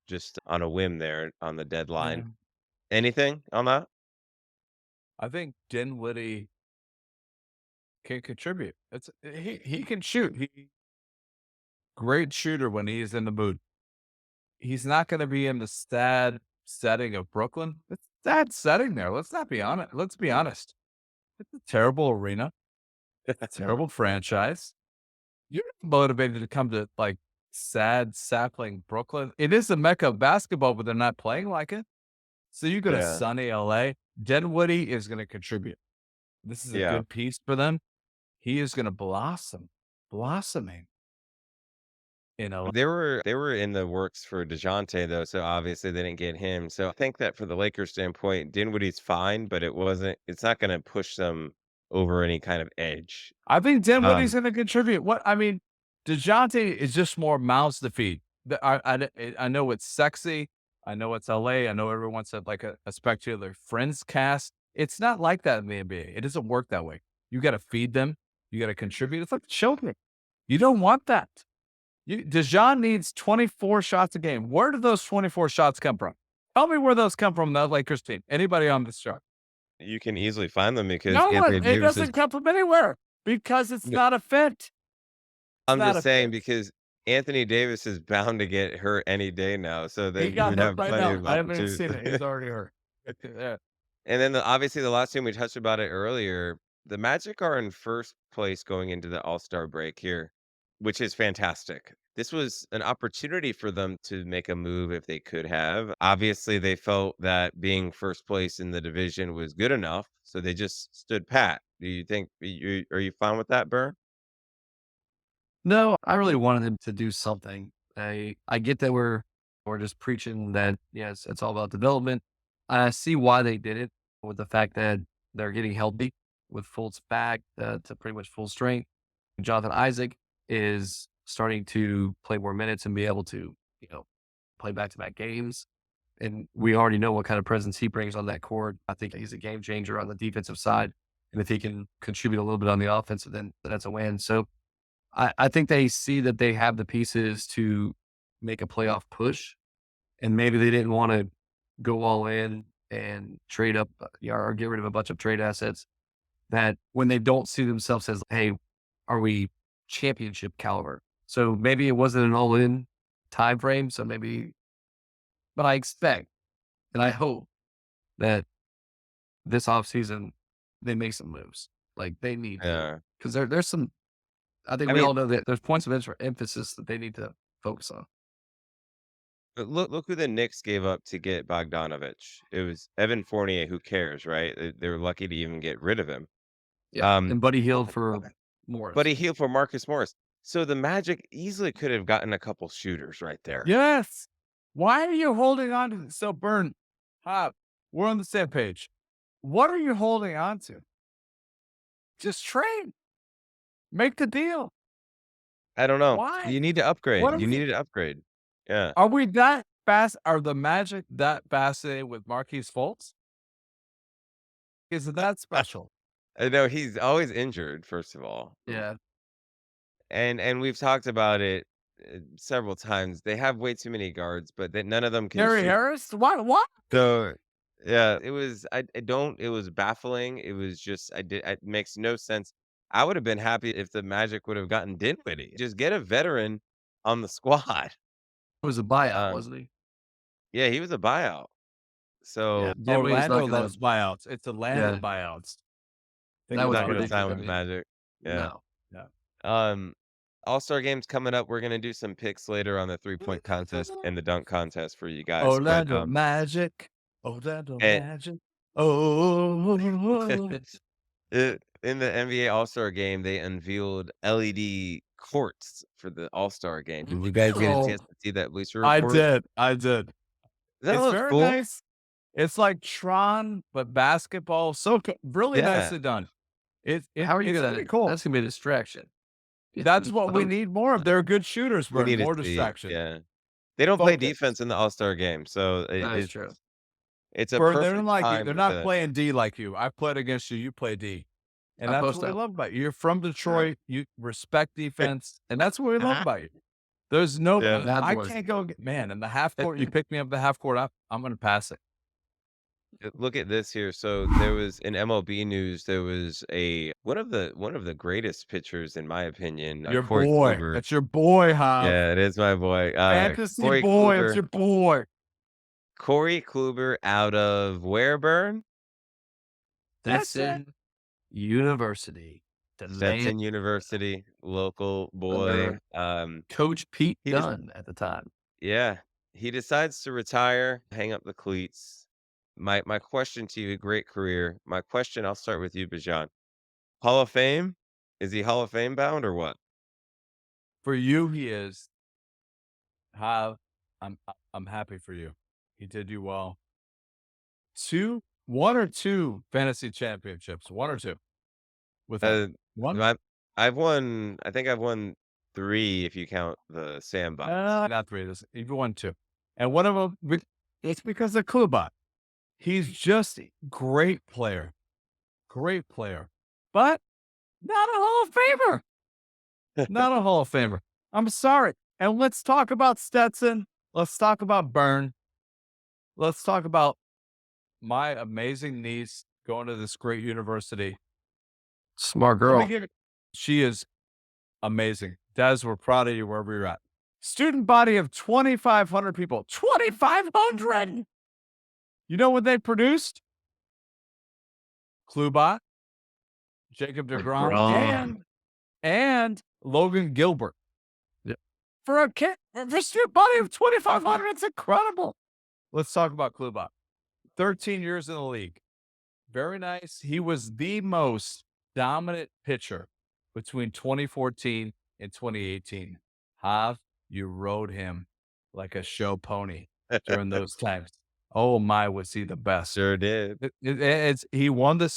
whim there on the Yeah. deadline. Anything on that? I think Dinwiddie can contribute. He can shoot. Great shooter when he is in the mood. He's not going to be in the sad setting of Brooklyn. It's sad setting there. Let's not be honest. Let's be honest. It's a terrible arena. It's a terrible franchise. You're not motivated to come to like sad sapling Brooklyn. It is the mecca of basketball, but they're not playing like it. So you go to Yeah, sunny LA. Dinwiddie is going to contribute. This is a yeah. good piece for them. He is going to blossoming in LA. They were in the works for DeJounte though, so obviously they didn't get him. So I think that for the Lakers standpoint, Dinwiddie's fine, but it's not gonna push them over any kind of edge. I think Dinwiddie's Um, going to contribute. DeJounte is just more mouths to feed. I know it's sexy. I know it's LA. I know everyone wants to like a spectacular Friends cast. It's not like that in the NBA. It doesn't work that way. You got to feed them. You got to contribute. It's like children. You don't want that. DeJounte needs 24 shots a game. Where do those 24 shots come from? Tell me where those come from, the Lakers team. Anybody on this chart? you can easily find them because No Anthony one. It Davis is doesn't come from anywhere because it's no, not a fit. It's I'm not just a saying fit. because Anthony Davis is bound to get hurt any day now, so He then you got would hurt have right plenty now. of I haven't even opportunities. seen it. He's already hurt. Yeah. And then obviously the last team we touched about it earlier, the Magic are in first place going into the All-Star break here, which is fantastic. This was an opportunity for them to make a move if they could have. Obviously, they felt that being first place in the division was good enough, so they just stood pat. Do you think are you fine with that, Burr? No, I really wanted him to do something. I get that we're just preaching that yes, it's all about development. I see why they did it with the fact that they're getting healthy with Fultz back to pretty much full strength. Jonathan Isaac is starting to play more minutes and be able to, play back to back games. And we already know what kind of presence he brings on that court. I think he's a game changer on the defensive side. And if he can contribute a little bit on the offensive, then that's a win. So I think they see that they have the pieces to make a playoff push, and maybe they didn't want to go all in and trade up or get rid of a bunch of trade assets that when they don't see themselves as, hey, are we championship caliber? So maybe it wasn't an all in time frame. So maybe, but I expect and I hope that this offseason they make some moves. Like they need to, Yeah. because there's some, I think I we mean, all know that there's points of emphasis that they need to focus on. but look who the Knicks gave up to get Bogdanovich. It was Evan Fournier. Who cares, right? They were lucky to even get rid of him. Yeah, Um, and Buddy Hield for but Morris. he healed for Marcus Morris. So the Magic easily could have gotten a couple shooters right there. Yes. Why are you holding on to so Burn? We're on the same page. What are you holding on to? Just trade. Make the deal. I don't know. Why? You need to upgrade. What are You we needed to upgrade. Yeah. are we that fast? Are the Magic that fascinated with Marquise Fultz? Is it that special? I know he's always injured, first of all. Yeah, And we've talked about it several times. They have way too many guards, but none of them can Gary shoot. Harris? What? So yeah, I don't it was baffling. It was just it makes no sense. I would have been happy if the Magic would have gotten Dinwiddie. Just get a veteran on the squad. it was a buyout, Um, wasn't he? yeah, he was a buyout. Yeah, So Dinwiddie's not Orlando gonna. loves buyouts. It's Atlanta Yeah, buyouts. Think that he's was not about gonna it. sign ridiculous. with I the mean, Magic. Yeah. no, Yeah. Um, All-Star game's coming up. We're gonna do some picks later on the 3-point contest and the dunk contest for you guys. But Orlando Magic. Orlando and Magic. Oh. in the NBA All-Star game, they unveiled LED courts for the All-Star game. Did you guys get a chance oh, to see that bleacher I report? did. I did. That It's looks very cool. nice. It's like Tron, but basketball. So really Yeah. nicely done. It's how are you it's gonna? pretty cool. That's gonna be a distraction. That's what we need more of. They're good shooters, We but need to more see it. distraction. Yeah. They don't play Focus. defense in the All-Star game, so That is true. it's a Burn, they're perfect like you. time They're not to playing D like you. I played against you. You play D. And I that's post what we out. love about you. You're from Detroit. You respect defense. And that's what we love about you. There's no, Yeah. Bad I boys. can't go, man, in the half court, you pick me up the half court, I'm going to pass it. Look at this here. So there was in MLB news, there was one of the greatest pitchers in my opinion, Your Corey boy. Kluber. That's your boy, huh? Yeah, it is my boy. Fantasy Corey boy. It's Kluber. your boy. Corey Kluber out of where, Burn? That's it. Stetson University. The Stetson man University, local boy. under Coach Pete He just Dunn at the time. yeah, he decides to retire, hang up the cleats. My question to you, great career. My question, I'll start with you, Bijan. Hall of Fame? Is he Hall of Fame bound or what? For you, he is. How I'm happy for you. He did you well. One or two fantasy championships. One or two. With him. One? I've won. I think I've won 3 if you count the sandbox. Not three. You've won two. And one of them, it's because of Kluber. He's just a great player. Great player. But not a Hall of Famer. Not a Hall of Famer. I'm sorry. And let's talk about Stetson. Let's talk about Byrne. Let's talk about my amazing niece going to this great university. Smart Let me girl. give it. She is amazing. Des, we're proud of you wherever you're at. Student body of 2,500 people. 2,500! You know what they produced? Kluber, Jacob DeGrom, DeGrom. and Logan Gilbert. Yep. For a kid, for student body of 2,500, it's incredible. Let's talk about Kluber. 13 years in the league. Very nice. He was the most dominant pitcher between 2014 and 2018. Hav, you rode him like a show pony during those times. Oh my, was he the best? Sure did. He won the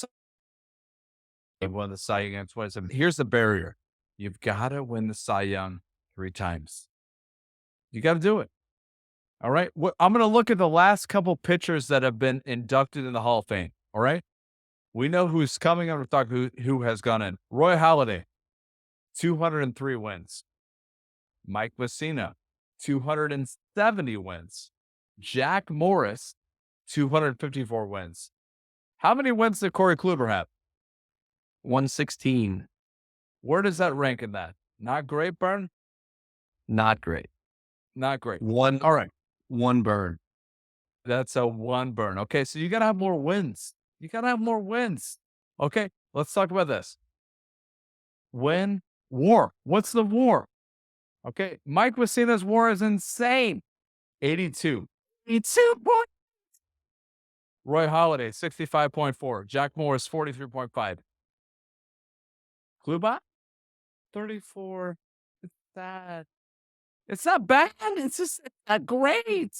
Cy Young 27. Here's the barrier. You've got to win the Cy Young 3 times. You got to do it. All right. I'm going to look at the last couple pitchers that have been inducted in the Hall of Fame. All right. We know who's coming. I'm going to talk who has gone in. Roy Halladay, 203 wins. Mike Messina, 270 wins. Jack Morris, 254 wins. How many wins did Corey Kluber have? 116. Where does that rank in that? Not great, Burn? Not great. Not great. All right. One burn. That's a 1 burn. Okay, so you got to have more wins. You got to have more wins. Okay, let's talk about this. Win, WAR. What's the WAR? Okay, Mike Messina's WAR is insane. 82. 82 points. Roy Halladay, 65.4. Jack Morris, 43.5. Kluber, 34. It's that. It's not bad. It's just not great.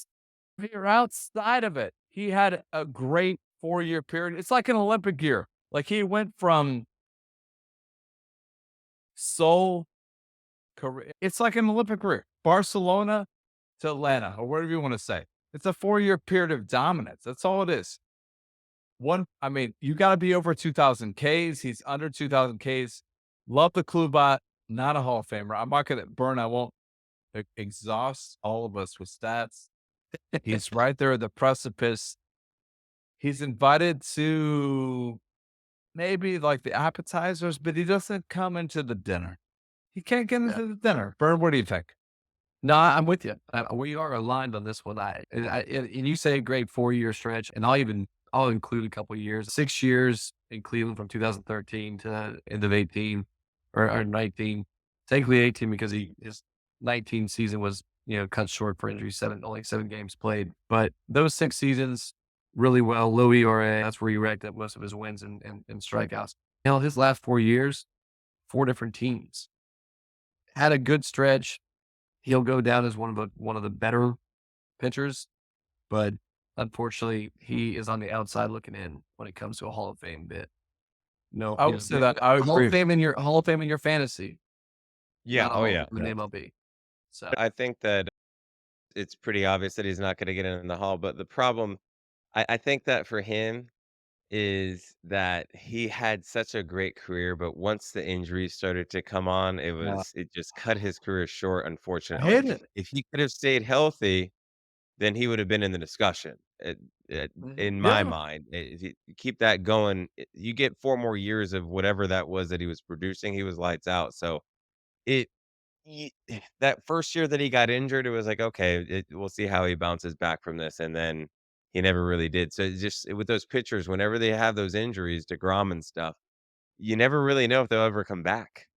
If you're outside of it, he had a great 4-year period. It's like an Olympic year. Like he went from Seoul, Korea. It's like an Olympic career. Barcelona to Atlanta, or whatever you want to say. It's a 4-year period of dominance. That's all it is. You got to be over 2,000 Ks. He's under 2,000 Ks. Love the Kluber, not a Hall of Famer. I'm not going to burn. I won't exhaust all of us with stats. He's right there at the precipice. He's invited to maybe like the appetizers, but he doesn't come into the dinner. He can't get into the dinner. Burn, what do you think? No, I'm with you. We are aligned on this one. And you say a great 4-year stretch, and I'll include a couple of years. 6 years in Cleveland from 2013 to end of 18 or 19. Technically 18 because his 19 season was cut short for injury. Only 7 games played, but those 6 seasons really well. Low ERA. That's where he racked up most of his wins and strikeouts. His last 4 years, 4 different teams. Had a good stretch. He'll go down as one of the better pitchers, but unfortunately, he is on the outside looking in when it comes to a Hall of Fame bid. No, I would say that. I would Hall agree. of Fame in your fantasy. Yeah. not a Oh, Hall of yeah. Fame in MLB. So I think that it's pretty obvious that he's not going to get in the Hall. But the problem, I think that for him is that he had such a great career, but once the injuries started to come on, it just cut his career short, unfortunately. Hit it. If he could have stayed healthy, then he would have been in the discussion. In my Yeah. mind, if you keep that going, you get 4 more years of whatever that was that he was producing. He was lights out. So it that first year that he got injured, it was like, okay, we'll see how he bounces back from this, and then he never really did. So it's just with those pitchers, whenever they have those injuries, DeGrom and stuff, you never really know if they'll ever come back.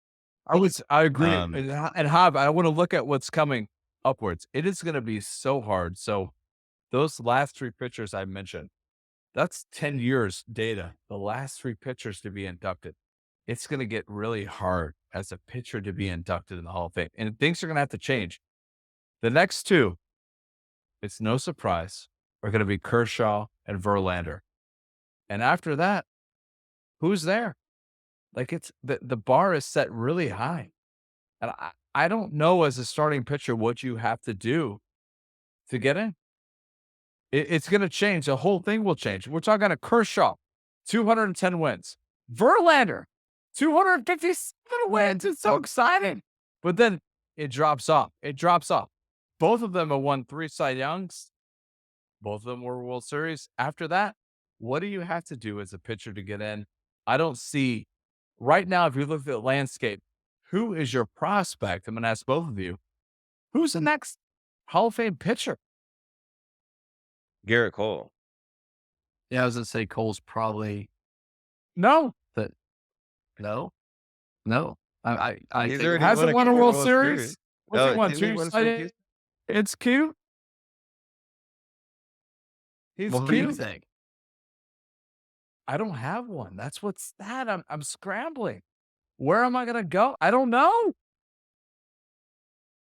I agree. Um, And Hav, I want to look at what's coming upwards. It is going to be so hard. So those last 3 pitchers I mentioned, that's 10 years data. The last 3 pitchers to be inducted. It's going to get really hard as a pitcher to be inducted in the Hall of Fame. And things are going to have to change. The next 2, it's no surprise, are going to be Kershaw and Verlander. And after that, who's there? Like it's the bar is set really high. And I don't know as a starting pitcher what you have to do to get in. It's going to change. The whole thing will change. We're talking a Kershaw, 210 wins. Verlander, 257 wins. It's so exciting. But then it drops off. Both of them have won 3 Cy Youngs. Both of them were World Series. After that, what do you have to do as a pitcher to get in? I don't see right now, if you look at the landscape, who is your prospect? I'm going to ask both of you. Who's the next Hall of Fame pitcher? Garrett Cole. Yeah, I was gonna say Cole's probably No, the no, no. I He's think already won hasn't a won a couple World World Series. What's he Oh, won? didn't he Two. win for Houston? It's cute. He's well, who do you cute. think? I don't have one. That's what's that. I'm scrambling. Where am I gonna go? I don't know.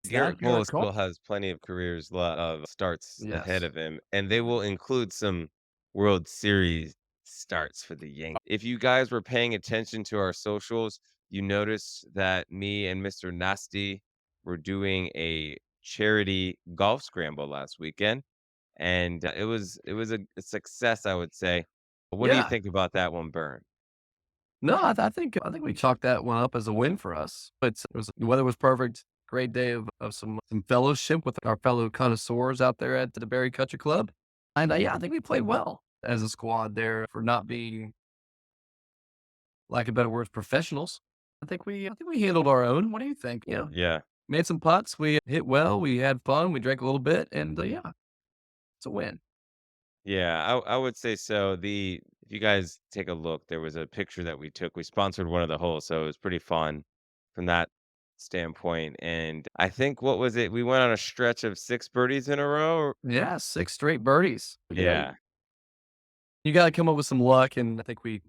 Is Garrett that Cole Garrett Cole? still has plenty of careers of starts ahead Yes. of him, and they will include some World Series starts for the Yankees. If you guys were paying attention to our socials, you noticed that me and Mr. Nasty were doing a charity golf scramble last weekend, and it was a success, I would say. What do you Yeah. think about that one, Burn? No, I think we chalked that one up as a win for us. But the weather was perfect. Great day of some fellowship with our fellow connoisseurs out there at the Berry Country Club. And yeah, I think we played well as a squad there for not being, like a better word, professionals. I think we handled our own. What do you think? Yeah. Made some putts. We hit well. We had fun. We drank a little bit, and yeah, it's a win. Yeah, I would say so. If you guys take a look, there was a picture that we took. We sponsored one of the holes, so it was pretty fun from that standpoint. And I think what was it? We went on a stretch of 6 birdies in a row. Yeah, 6 straight birdies. Yeah, You got to come up with some luck, and I think we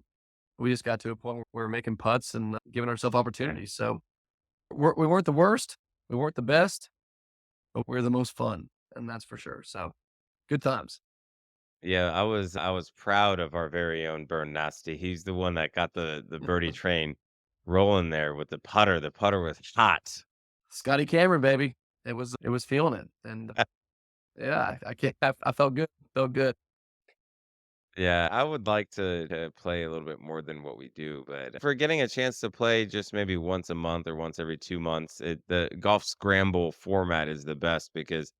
just got to a point where we're making putts and giving ourselves opportunities. So we weren't the worst, we weren't the best, but we're the most fun, and that's for sure. So good times. yeah. I was proud of our very own Burn Nasty. He's the one that got the birdie train rolling there with the putter. The putter was hot. Scotty Cameron, baby, it was feeling it, and yeah, I can't. I felt good, felt good. Yeah, I would like to play a little bit more than what we do, but for getting a chance to play just maybe once a month or once every 2 months, the golf scramble format is the best because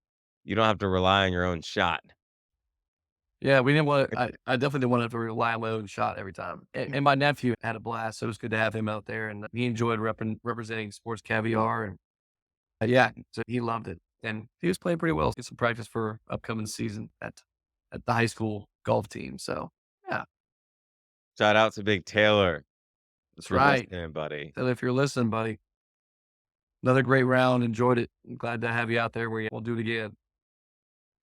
you don't have to rely on your own shot. Yeah, we didn't want. I definitely didn't want to rely on my own shot every time. And my nephew had a blast, so it was good to have him out there, and he enjoyed representing Sports Caviar, and yeah, so he loved it, and he was playing pretty well. Get some practice for upcoming season at the high school golf team. So yeah, Shout out to Big Taylor that's if you're right. listening, buddy. So if you're listening, buddy, another great round. Enjoyed it. I'm glad to have you out there. We'll do it again.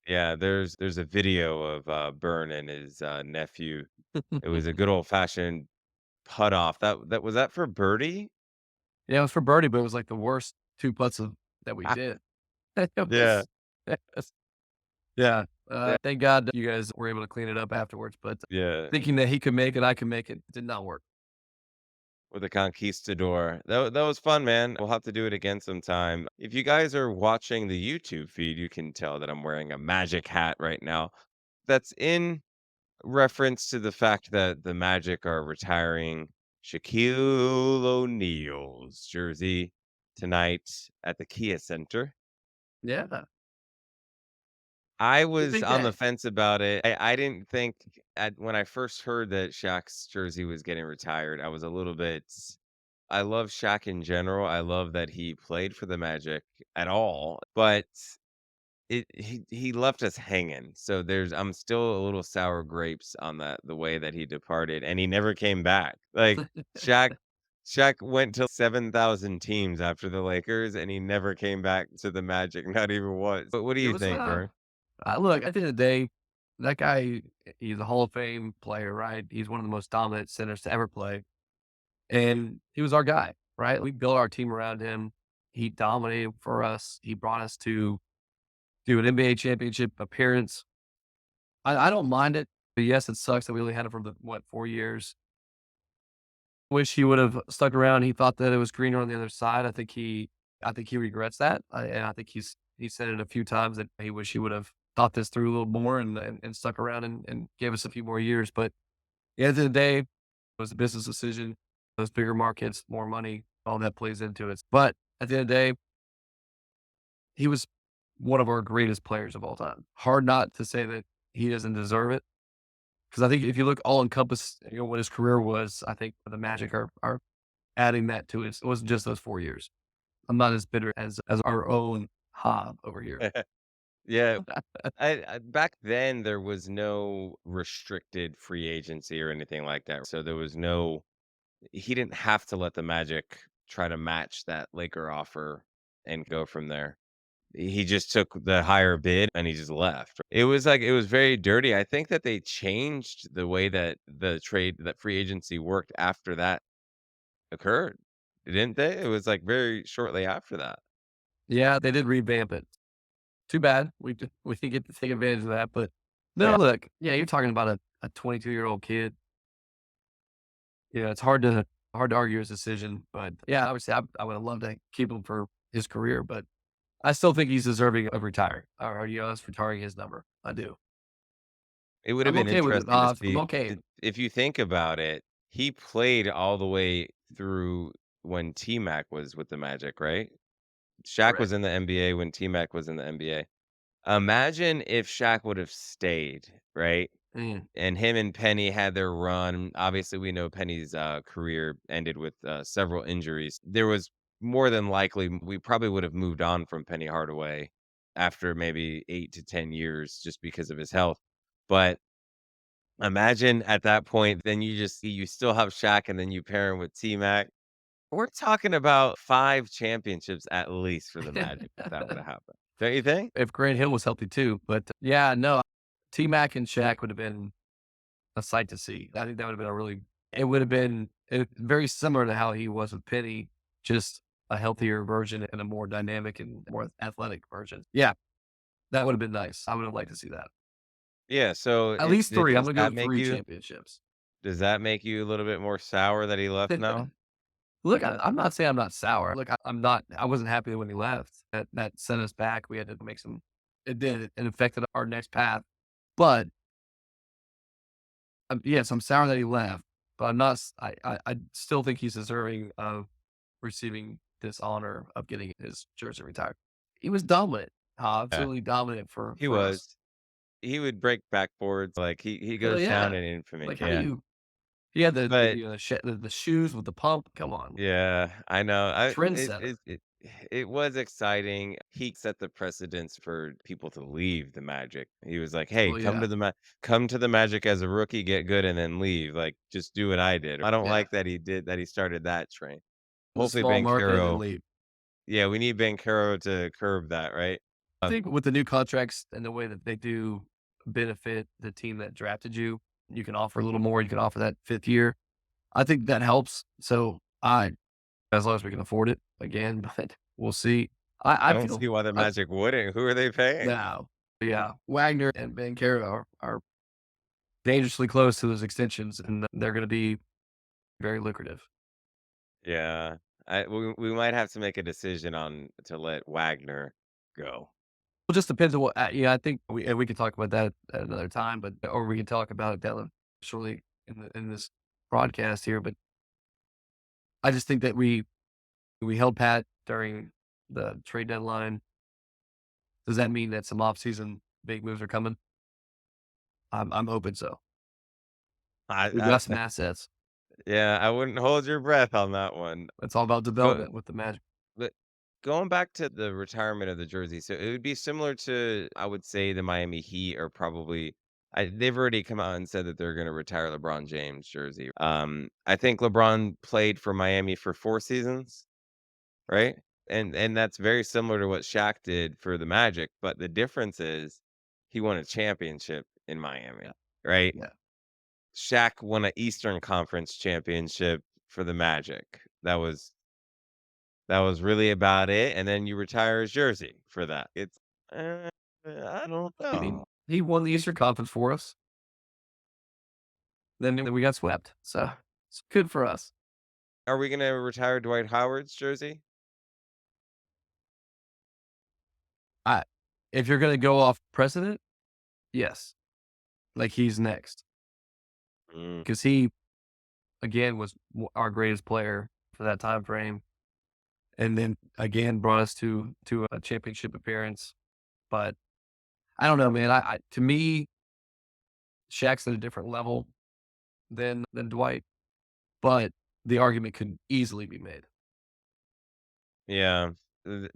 Yeah, there's a video of Burn and his nephew. It was a good old fashioned putt off. That was that for birdie? Yeah, it was for birdie, but it was like the worst two putts that we Ah, did. It yeah, was- yeah. yeah, Thank God you guys were able to clean it up afterwards. But yeah. thinking that he could make it, I could make it, did not work. With the Conquistador. That was fun, man. We'll have to do it again sometime. If you guys are watching the YouTube feed, you can tell that I'm wearing a Magic hat right now. That's in reference to the fact that the Magic are retiring Shaquille O'Neal's jersey tonight at the Kia Center. Yeah, I it's a was big on the day. fence about it. I didn't think when I first heard that Shaq's jersey was getting retired, I was a little bit. I love Shaq in general. I love that he played for the Magic at all, but he left us hanging. So I'm still a little sour grapes on the way that he departed, and he never came back. Like Shaq. Shaq went to 7,000 teams after the Lakers, and he never came back to the Magic, not even once. But what do It you was think, Bern? look, at the end of the day, that guy, he's a Hall of Fame player, right? He's one of the most dominant centers to ever play. And he was our guy, right? We built our team around him. He dominated for us. He brought us to do an NBA championship appearance. I don't mind it, but yes, it sucks that we only had him for 4 years. Wish he would have stuck around. He thought that it was greener on the other side. I think he regrets that. And I think he said it a few times that he wish he would have thought this through a little more and stuck around and gave us a few more years. But at the end of the day, it was a business decision. Those bigger markets, more money, all that plays into it. But at the end of the day, he was one of our greatest players of all time. Hard not to say that he doesn't deserve it. Because I think if you look all encompass, what his career was, I think the Magic are adding that to it. It wasn't just those 4 years. I'm not as bitter as our own HOF over here. Yeah. I back then there was no restricted free agency or anything like that. So there was no he didn't have to let the Magic try to match that Laker offer and go from there. He just took the higher bid and he just left. It was like it was very dirty. I think that they changed the way that that free agency worked after that occurred. Didn't they? It was like very shortly after that. Yeah, they did revamp it. Too bad. We didn't get to take advantage of that, but no, Yeah. look, yeah, you're talking about a 22-year-old kid. Yeah, it's hard to argue his decision, but yeah, obviously I would have loved to keep him for his career, but I still think he's deserving of retiring or, us retiring his number. I do. It would have I'm been okay with it, interesting to Hoff. I'm see okay. if you think about it, he played all the way through when T-Mac was with the Magic, right? Shaq Correct. was in the NBA when T-Mac was in the NBA. Imagine if Shaq would have stayed, right? Mm. And him and Penny had their run. Obviously, we know Penny's career ended with several injuries. There was more than likely we probably would have moved on from Penny Hardaway after maybe 8 to 10 years just because of his health. But imagine at that point, then you still have Shaq, and then you pair him with T Mac. We're talking about 5 championships at least for the Magic if that would have happened. Don't you think? If Grant Hill was healthy too, but yeah, no, T-Mac and Shaq would have been a sight to see. I think that would have been it would have been very similar to how he was with Penny, just a healthier version and a more dynamic and more athletic version. Yeah, that would have been nice. I would have liked to see that. Yeah. So At least three. I'm does gonna go that with make three you championships. a little bit more sour that he left now? Look, I'm not saying I'm not sour. Look, I'm not. I wasn't happy when he left. That sent us back. We had to make some. It did. It affected our next path. But yes, I'm sour that he left. But I'm not. I still think he's deserving of receiving this honor of getting his jersey retired. He was dominant. Yeah, Absolutely dominant he for us. was. He would break backboards like he Hell goes down yeah! in infamy. Like how do Yeah. you? He had But the shoes with the pump. Come on, yeah, I know. trendsetter. It was exciting. He set the precedence for people to leave the Magic. He was like, "Hey, Well, yeah, come to the Magic as a rookie, get good, and then leave. Like, just do what I did." I don't yeah. like that he started that train. The Hopefully, small market and then Bankero. leave. Yeah, we need Bankero to curb that, right? I think with the new contracts and the way that they do benefit the team that drafted you, you can offer a little more. You can offer that 5th year. I think that helps. So as long as we can afford it again, but we'll see. I I don't feel see why the I, Magic wouldn't. Who are they paying? now, yeah, Wagner and Bankero are dangerously close to those extensions, and they're going to be very lucrative. Yeah, we might have to make a decision on to let Wagner go. It just depends on what. Yeah, I think we can talk about that at another time, but or we can talk about it down shortly in this broadcast here. But I just think that we held pat during the trade deadline. Does that mean that some offseason big moves are coming? I'm hoping so. We I got some assets. yeah, I wouldn't hold your breath on that one. It's all about Go development with the Magic. but going back to the retirement of the jersey, so it would be similar to I would say the Miami Heat are probably they've already come out and said that they're going to retire LeBron James jersey. I think LeBron played for Miami for 4 seasons, right? And that's very similar to what Shaq did for the Magic, but the difference is he won a championship in Miami, Yeah, right? yeah. Shaq won a Eastern Conference championship for the Magic. That was really about it, and then you retire his jersey for that. I don't I mean, know. he won the Eastern Conference for us. Then we got swept. So it's good for us. Are we gonna retire Dwight Howard's jersey? I if you're gonna go off precedent, yes. Like he's next. Mm, Because he again was our greatest player for that time frame. And then again brought us to a championship appearance. But I don't know, man. I to me, Shaq's at a different level than Dwight, but the argument could easily be made. yeah.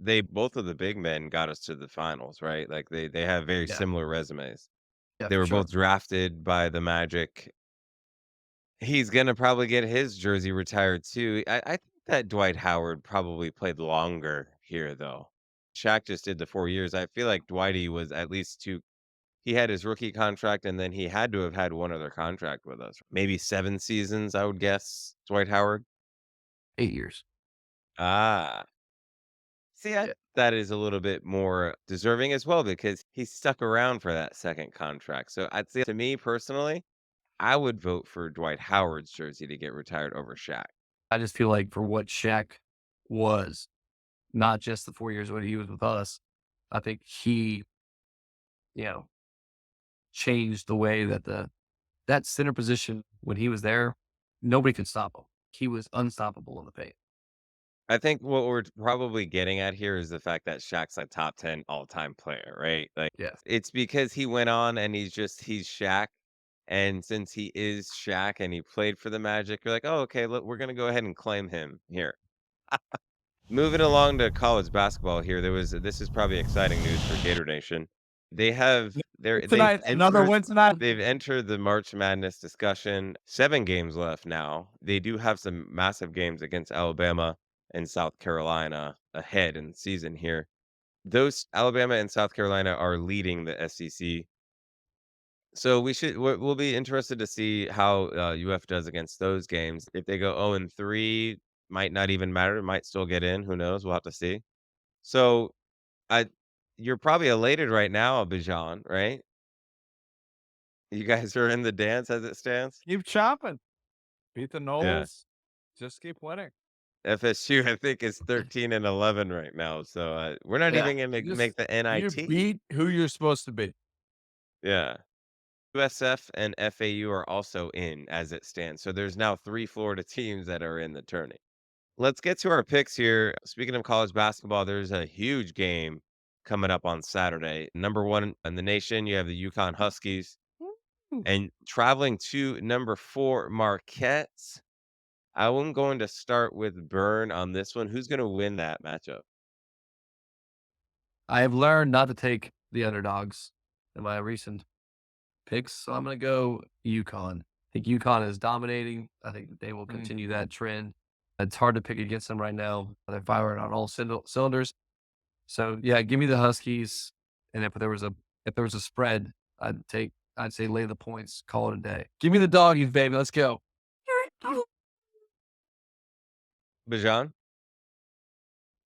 they both of the big men got us to the finals, right? Like they have very Yeah. similar resumes. Yeah, They for were sure. both drafted by the Magic. He's gonna probably get his jersey retired too. I think that Dwight Howard probably played longer here though. Shaq just did the 4 years. I feel like Dwighty was at least 2. He had his rookie contract, and then he had to have had one other contract with us. Maybe 7 seasons, I would guess, Dwight Howard. 8 years. Ah. See, Yeah. that is a little bit more deserving as well because he stuck around for that second contract. So I'd say to me personally, I would vote for Dwight Howard's jersey to get retired over Shaq. I just feel like for what Shaq was, not just the 4 years when he was with us, I think he, you know, changed the way that that center position when he was there, nobody could stop him. He was unstoppable in the paint. I think what we're probably getting at here is the fact that Shaq's a top 10 all-time player, right? Like, Yeah. it's because he went on and he's Shaq. And since he is Shaq and he played for the Magic, you're like, oh, okay, look, we're gonna go ahead and claim him here. Moving along to college basketball here, this is probably exciting news for Gator Nation. They have Tonight, another win tonight. they've entered the March Madness discussion. 7 games left now. They do have some massive games against Alabama and South Carolina ahead in the season here. Those Alabama and South Carolina are leading the SEC. So we'll be interested to see how UF does against those games. If they go 0-3, might not even matter. It might still get in. Who knows? We'll have to see. So I, you're probably elated right now, Bijan, right? You guys are in the dance as it stands. Keep chopping. Beat the Yeah. Knowles. Just keep winning. FSU, I think, is 13-11 right now. So we're not Yeah. even gonna Just make the you NIT. beat who you're supposed to be. Yeah. USF and FAU are also in as it stands. So there's now 3 Florida teams that are in the tourney. Let's get to our picks here. Speaking of college basketball, there's a huge game coming up on Saturday. Number 1 in the nation, you have the Yukon Huskies, Woo. and traveling to number 4 Marquette. I'm going to start with Burn on this one. Who's going to win that matchup? I have learned not to take the underdogs in my recent picks, so I'm going to go UConn. I think UConn is dominating. I think that they will continue that trend. It's hard to pick against them right now. They're firing on all cylinders. So yeah, give me the Huskies. And if there was a spread, I'd say lay the points, call it a day. Give me the doggies, baby. Let's go. Bijan?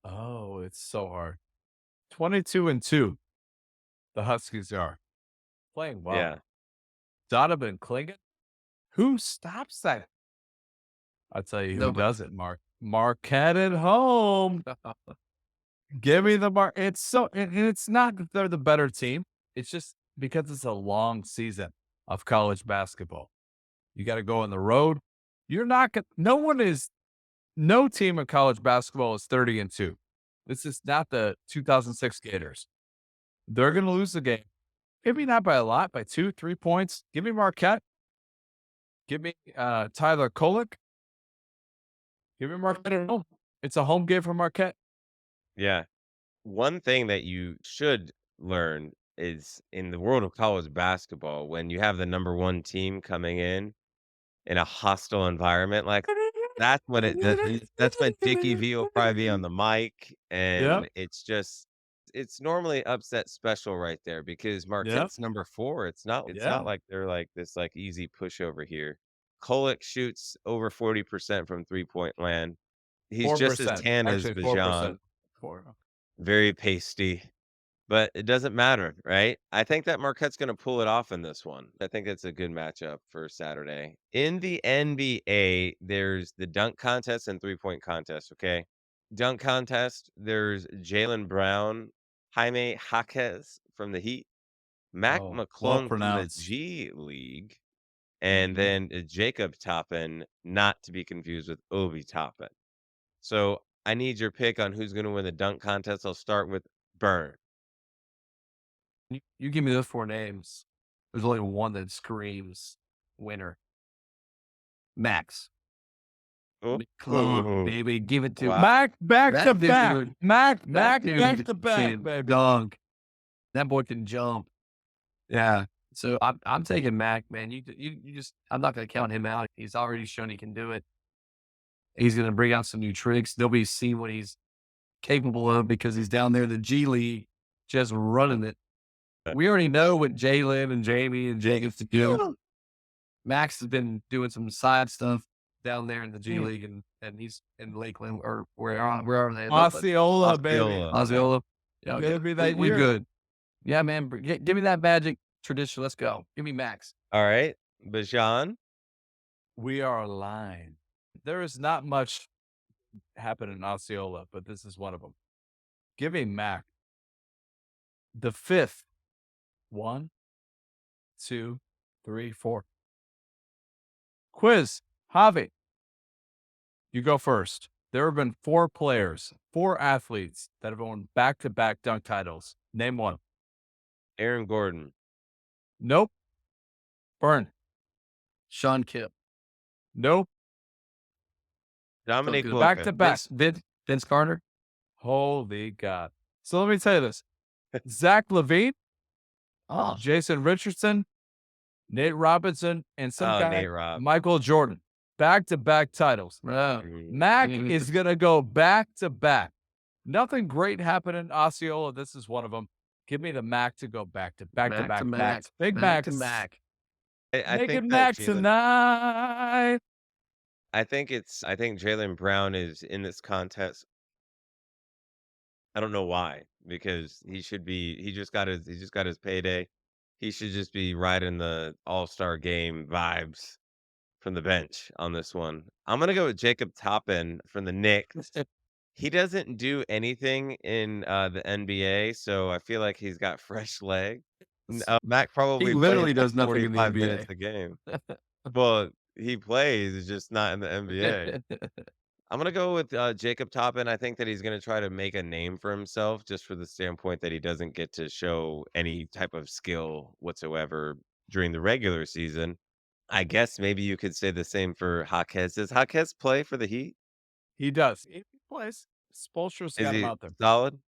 Oh, it's so hard. 22-2. The Huskies are playing well. Yeah. Donovan Clingan. Who stops that? I'll tell you who Nobody. does it, Marquette at home. Give me the and it's not that they're the better team. It's just because it's a long season of college basketball. You got to go on the road. You're not going no team in college basketball is 30-2. This is not the 2006 Gators. They're going to lose the game. Maybe not by a lot, by 2-3 points. Give me Marquette. Give me Tyler Kolek. Give me Marquette at home. It's a home game for Marquette. Yeah. One thing that you should learn is in the world of college basketball, when you have the number 1 team coming in a hostile environment, like that's when that's when Dickie V will probably be on the mic, Yep. and it's normally upset special right there because Yep. Marquette's number 4. It's Yeah. not like they're like this like easy pushover here. Kolek shoots over 40% from 3-point land. He's just as 4%. tan as Actually, Bijan, 4%. 4. very pasty. But it doesn't matter, right? I think that Marquette's gonna pull it off in this one. I think it's a good matchup for Saturday. In the NBA, there's the dunk contest and three-point contest, okay? Dunk contest, there's Jaylen Brown, Jaime Jaquez from the Heat, Mac Oh, well McClung from the pronounced. G League, and then Jacob Toppin, not to be confused with Obi Toppin. So I need your pick on who's gonna win the dunk contest. I'll start with Burn. You give me those 4 names. There's only one that screams winner. Max. Oh, Come on, baby, give it to wow. Mac back That to dude back. could- Mac that dude back to back, can baby. dunk. That boy can jump. Yeah. So I'm taking Mac, man. You just I'm not going to count him out. He's already shown he can do it. He's going to bring out some new tricks. Nobody's seen what he's capable of because he's down there in the G League just running it. We already know what Jalen and Jamie and Jacobs to do. Max has been doing some side stuff down there in the G League, and he's in Lakeland or wherever they are. Osceola, baby. Osceola. Osceola. Yeah, Gonna be that we're year. good. Yeah, man. Give me that magic tradition. Let's go. Give me Max. All right. Bajan. We are aligned. There is not much happening in Osceola, but this is one of them. Give me Mac. The fifth. 1, 2, 3, 4. Quiz. Javi. You go first. There have been 4 players, 4 athletes that have won back-to-back dunk titles. Name one. Aaron Gordon. Nope. Burn. Sean Kipp. Nope. Dominic good. Wilkins. Back-to-back. Vince Carter. Holy God. So let me tell you this. Zach LaVine, Oh, Jason Richardson, Nate Robinson, and some guy, Nate Rob. Michael Jordan. Back-to-back titles. bro. Mac Mhm. is going to go back-to-back. Nothing great happened in Osceola. This is one of them. Give me the Mac to go back-to-back. Mac. Big Mac. to Mac. I Make think it that Mac Jalen- tonight. I think Jaylen Brown is in this contest. I don't know why, because he just got his payday. He should just be riding the All-Star game vibes from the bench on this one. I'm gonna go with Jacob Toppin from the Knicks. He doesn't do anything in the NBA, so I feel like he's got fresh leg. Mac probably He literally plays does nothing in the 45 NBA. minutes a game. Well, he plays, it's just not in the NBA. I'm gonna go with Jacob Toppin. I think that he's gonna try to make a name for himself, just for the standpoint that he doesn't get to show any type of skill whatsoever during the regular season. I guess maybe you could say the same for Jaquez. Does Jaquez play for the Heat? He does. He plays. Spoelstra's Is got him he out there. solid?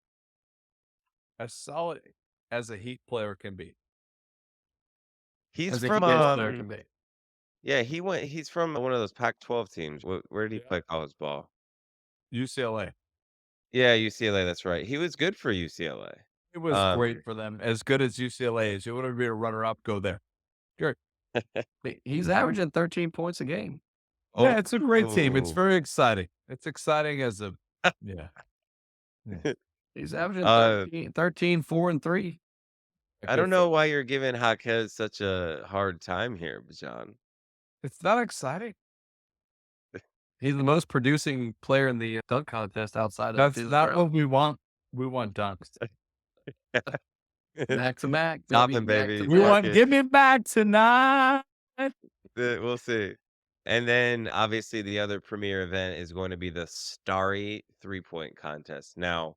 As solid as a Heat player can be. He's As a from Heat player can be. yeah, he's from one of those Pac-12 teams. Where did he Yeah. play college ball? UCLA. Yeah, UCLA, that's right. He was good for UCLA. It was great for them. As good as UCLA is. You want to be a runner-up, go there. Great. He's averaging 13 points a game. Yeah, it's a great team. It's Oh. very exciting. It's exciting as a yeah. He's averaging Uh, 13, 4, and 3. I don't know why you're giving Jaquez such a hard time here, Bajan. It's not exciting. He's the most producing player in the dunk contest outside of That's Vince not Brown. what we want. We want dunks. Mac to Mac. Toppin, Mac baby. to We Mac. want give me back tonight. We'll see. And then obviously the other premier event is going to be the Starry 3-point contest. Now,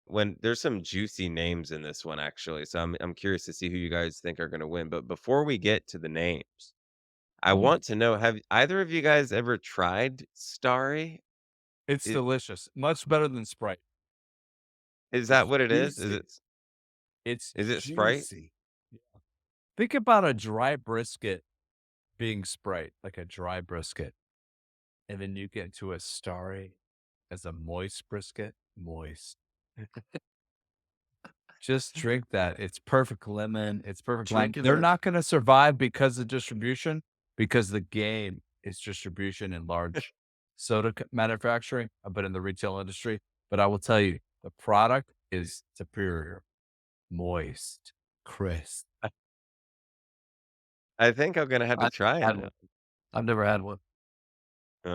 when there's some juicy names in this one actually, so I'm curious to see who you guys think are going to win. But before we get to the names, I want to know, have either of you guys ever tried Starry? It's delicious. Much better than Sprite. Is that what it is? juicy. It's Is it Sprite? juicy. Yeah. Think about a dry brisket being Sprite, like a dry brisket. And then you get to a Starry as a moist brisket. Moist. Just drink that. It's perfect lemon. It's perfect lime. Drinking They're that. not going to survive because of distribution, because the game is distribution in large soda manufacturing, but in the retail industry. But I will tell you, the product is superior. Moist, crisp. I think I'm gonna have to I've try had it. one. I've never had one. If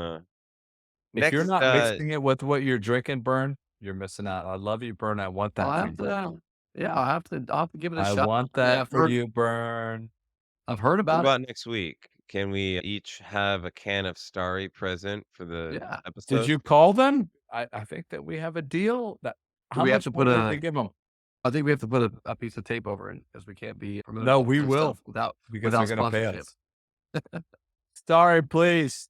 you're Next, not mixing it with what you're drinking, Burn, you're missing out. I love you, Burn. I want that. I'll for have you. to, yeah, I'll have to give it a I shot. want Yeah, that I've for heard- you, Burn. I've heard what about it. about next week? Can we each have a can of Starry present for the Yeah. episode? Did you call them? I think that we have a deal. That how we have much to more put did a- they give them? I think we have to put a piece of tape over it because we can't be promoting. No, we this will. stuff without Because without they're going to pay sponsorship. us. Starry, please.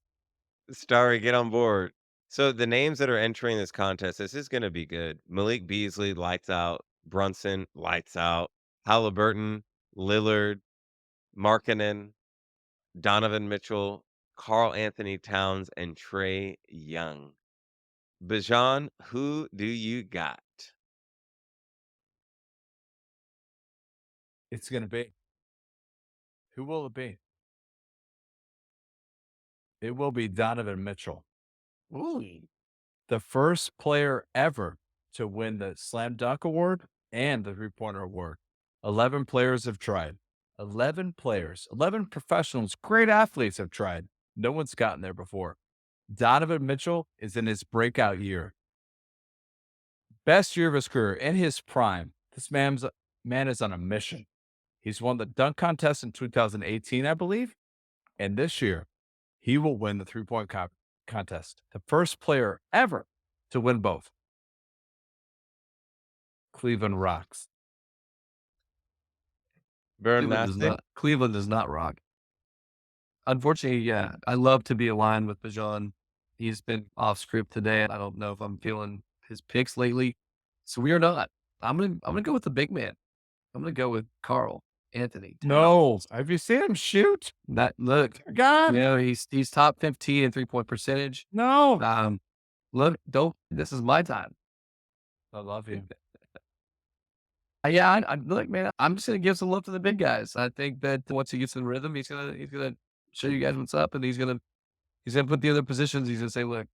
Starry, get on board. So the names that are entering this contest, this is going to be good. Malik Beasley, lights out. Brunson, lights out. Halliburton, Lillard, Markkanen, Donovan Mitchell, Carl Anthony Towns, and Trey Young. Bijan, who do you got? It's going to be. Who will it be? It will be Donovan Mitchell, Ooh. the first player ever to win the Slam Dunk Award and the three-pointer award. 11 players have tried. 11 players, 11 professionals, great athletes have tried. No one's gotten there before. Donovan Mitchell is in his breakout year. Best year of his career, in his prime. This man is on a mission. He's won the dunk contest in 2018, I believe. And this year, he will win the three-point contest. The first player ever to win both. Cleveland rocks. Burn Cleveland does not rock. Unfortunately, yeah, I love to be aligned with Bijan. He's been off script today. I don't know if I'm feeling his picks lately. So we are not. I'm gonna go with the big man. I'm gonna go with Carl Anthony Towns. No. Have you seen him shoot? Look, God. you know, he's top 15 in 3-point percentage. No. Look, this is my time. I love you. Yeah, look, man, I'm just gonna give some love to the big guys. I think that once he gets in rhythm, he's gonna show you guys what's up, and he's gonna put the other positions. He's gonna say, look,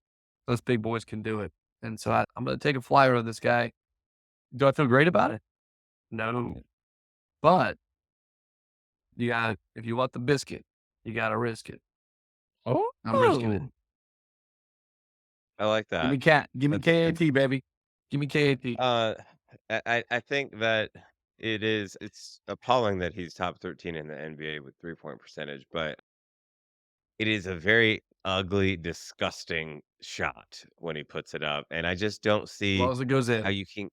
those big boys can do it. And so I'm gonna take a flyer on this guy. Do I feel great about it? No, but if you want the biscuit, you gotta risk it. Oh, I'm risking it. I like that. Give me KAT, baby. Give me KAT. I think that it's appalling that he's top 13 in the NBA with 3-point percentage, but it is a very ugly, disgusting shot when he puts it up. And I just don't As see long as it goes in. how you can.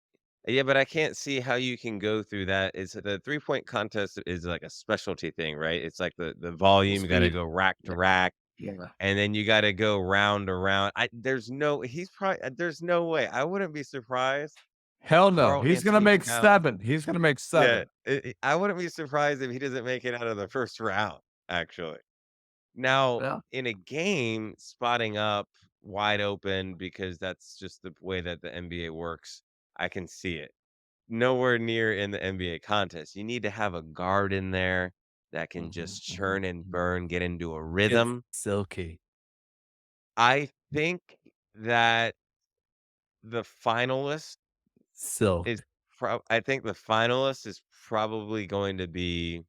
Yeah, but I can't see how you can go through that. It's the 3-point contest is like a specialty thing, right? It's like the volume, you got to Speed. go rack to rack. Yeah. And then you got to go round to round. There's no way. I wouldn't be surprised. hell no. Carl He's going to Anthony make Towns. 7. He's going to make 7. Yeah, I wouldn't be surprised if he doesn't make it out of the first round, actually. Now, Yeah. in a game, spotting up wide open because that's just the way that the NBA works, I can see it. Nowhere near in the NBA contest. You need to have a guard in there that can just churn and burn, get into a rhythm. It's silky. I think that the finalist Silk. is I think the finalist is probably going to be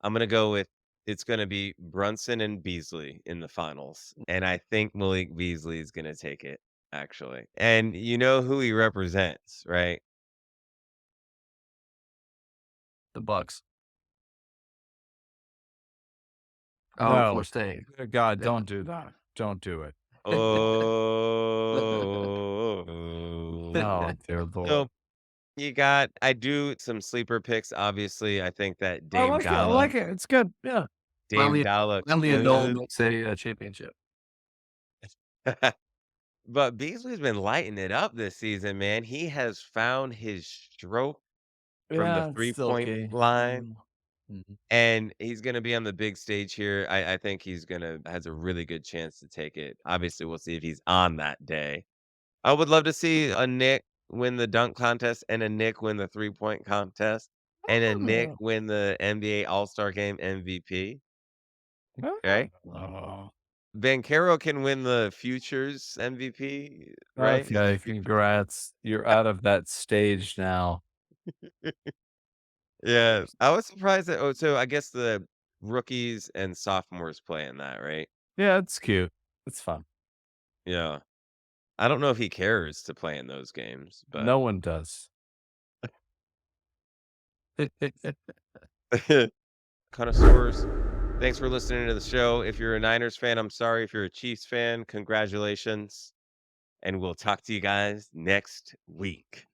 I'm gonna go with it's gonna be Brunson and Beasley in the finals. And I think Malik Beasley is gonna take it, actually. And you know who he represents, right? The Bucks. Oh, No. Florida State. God, Yeah. don't do that. Don't do it. Oh. Oh, dear Lord. So I do some sleeper picks, obviously. I think that I Dame like it. I Dollar. like it. It's good. Yeah. Dame Dollar. Finally, a dome makes a championship. But Beasley's been lighting it up this season, man. He has found his stroke from the it's silky. 3-point line, Mhm. and he's gonna be on the big stage here. I think has a really good chance to take it. Obviously, we'll see if he's on that day. I would love to see a Nick win the dunk contest and a Nick win the 3-point contest and a Nick win the NBA All-Star Game MVP. Okay? Oh. Banchero can win the Futures MVP, right? Okay, congrats. You're out of that stage now. Yeah, I was surprised that so I guess the rookies and sophomores play in that, right? Yeah, it's cute. It's fun. Yeah. I don't know if he cares to play in those games, but No one does. connoisseurs, thanks for listening to the show. If you're a Niners fan, I'm sorry. If you're a Chiefs fan, congratulations. And we'll talk to you guys next week.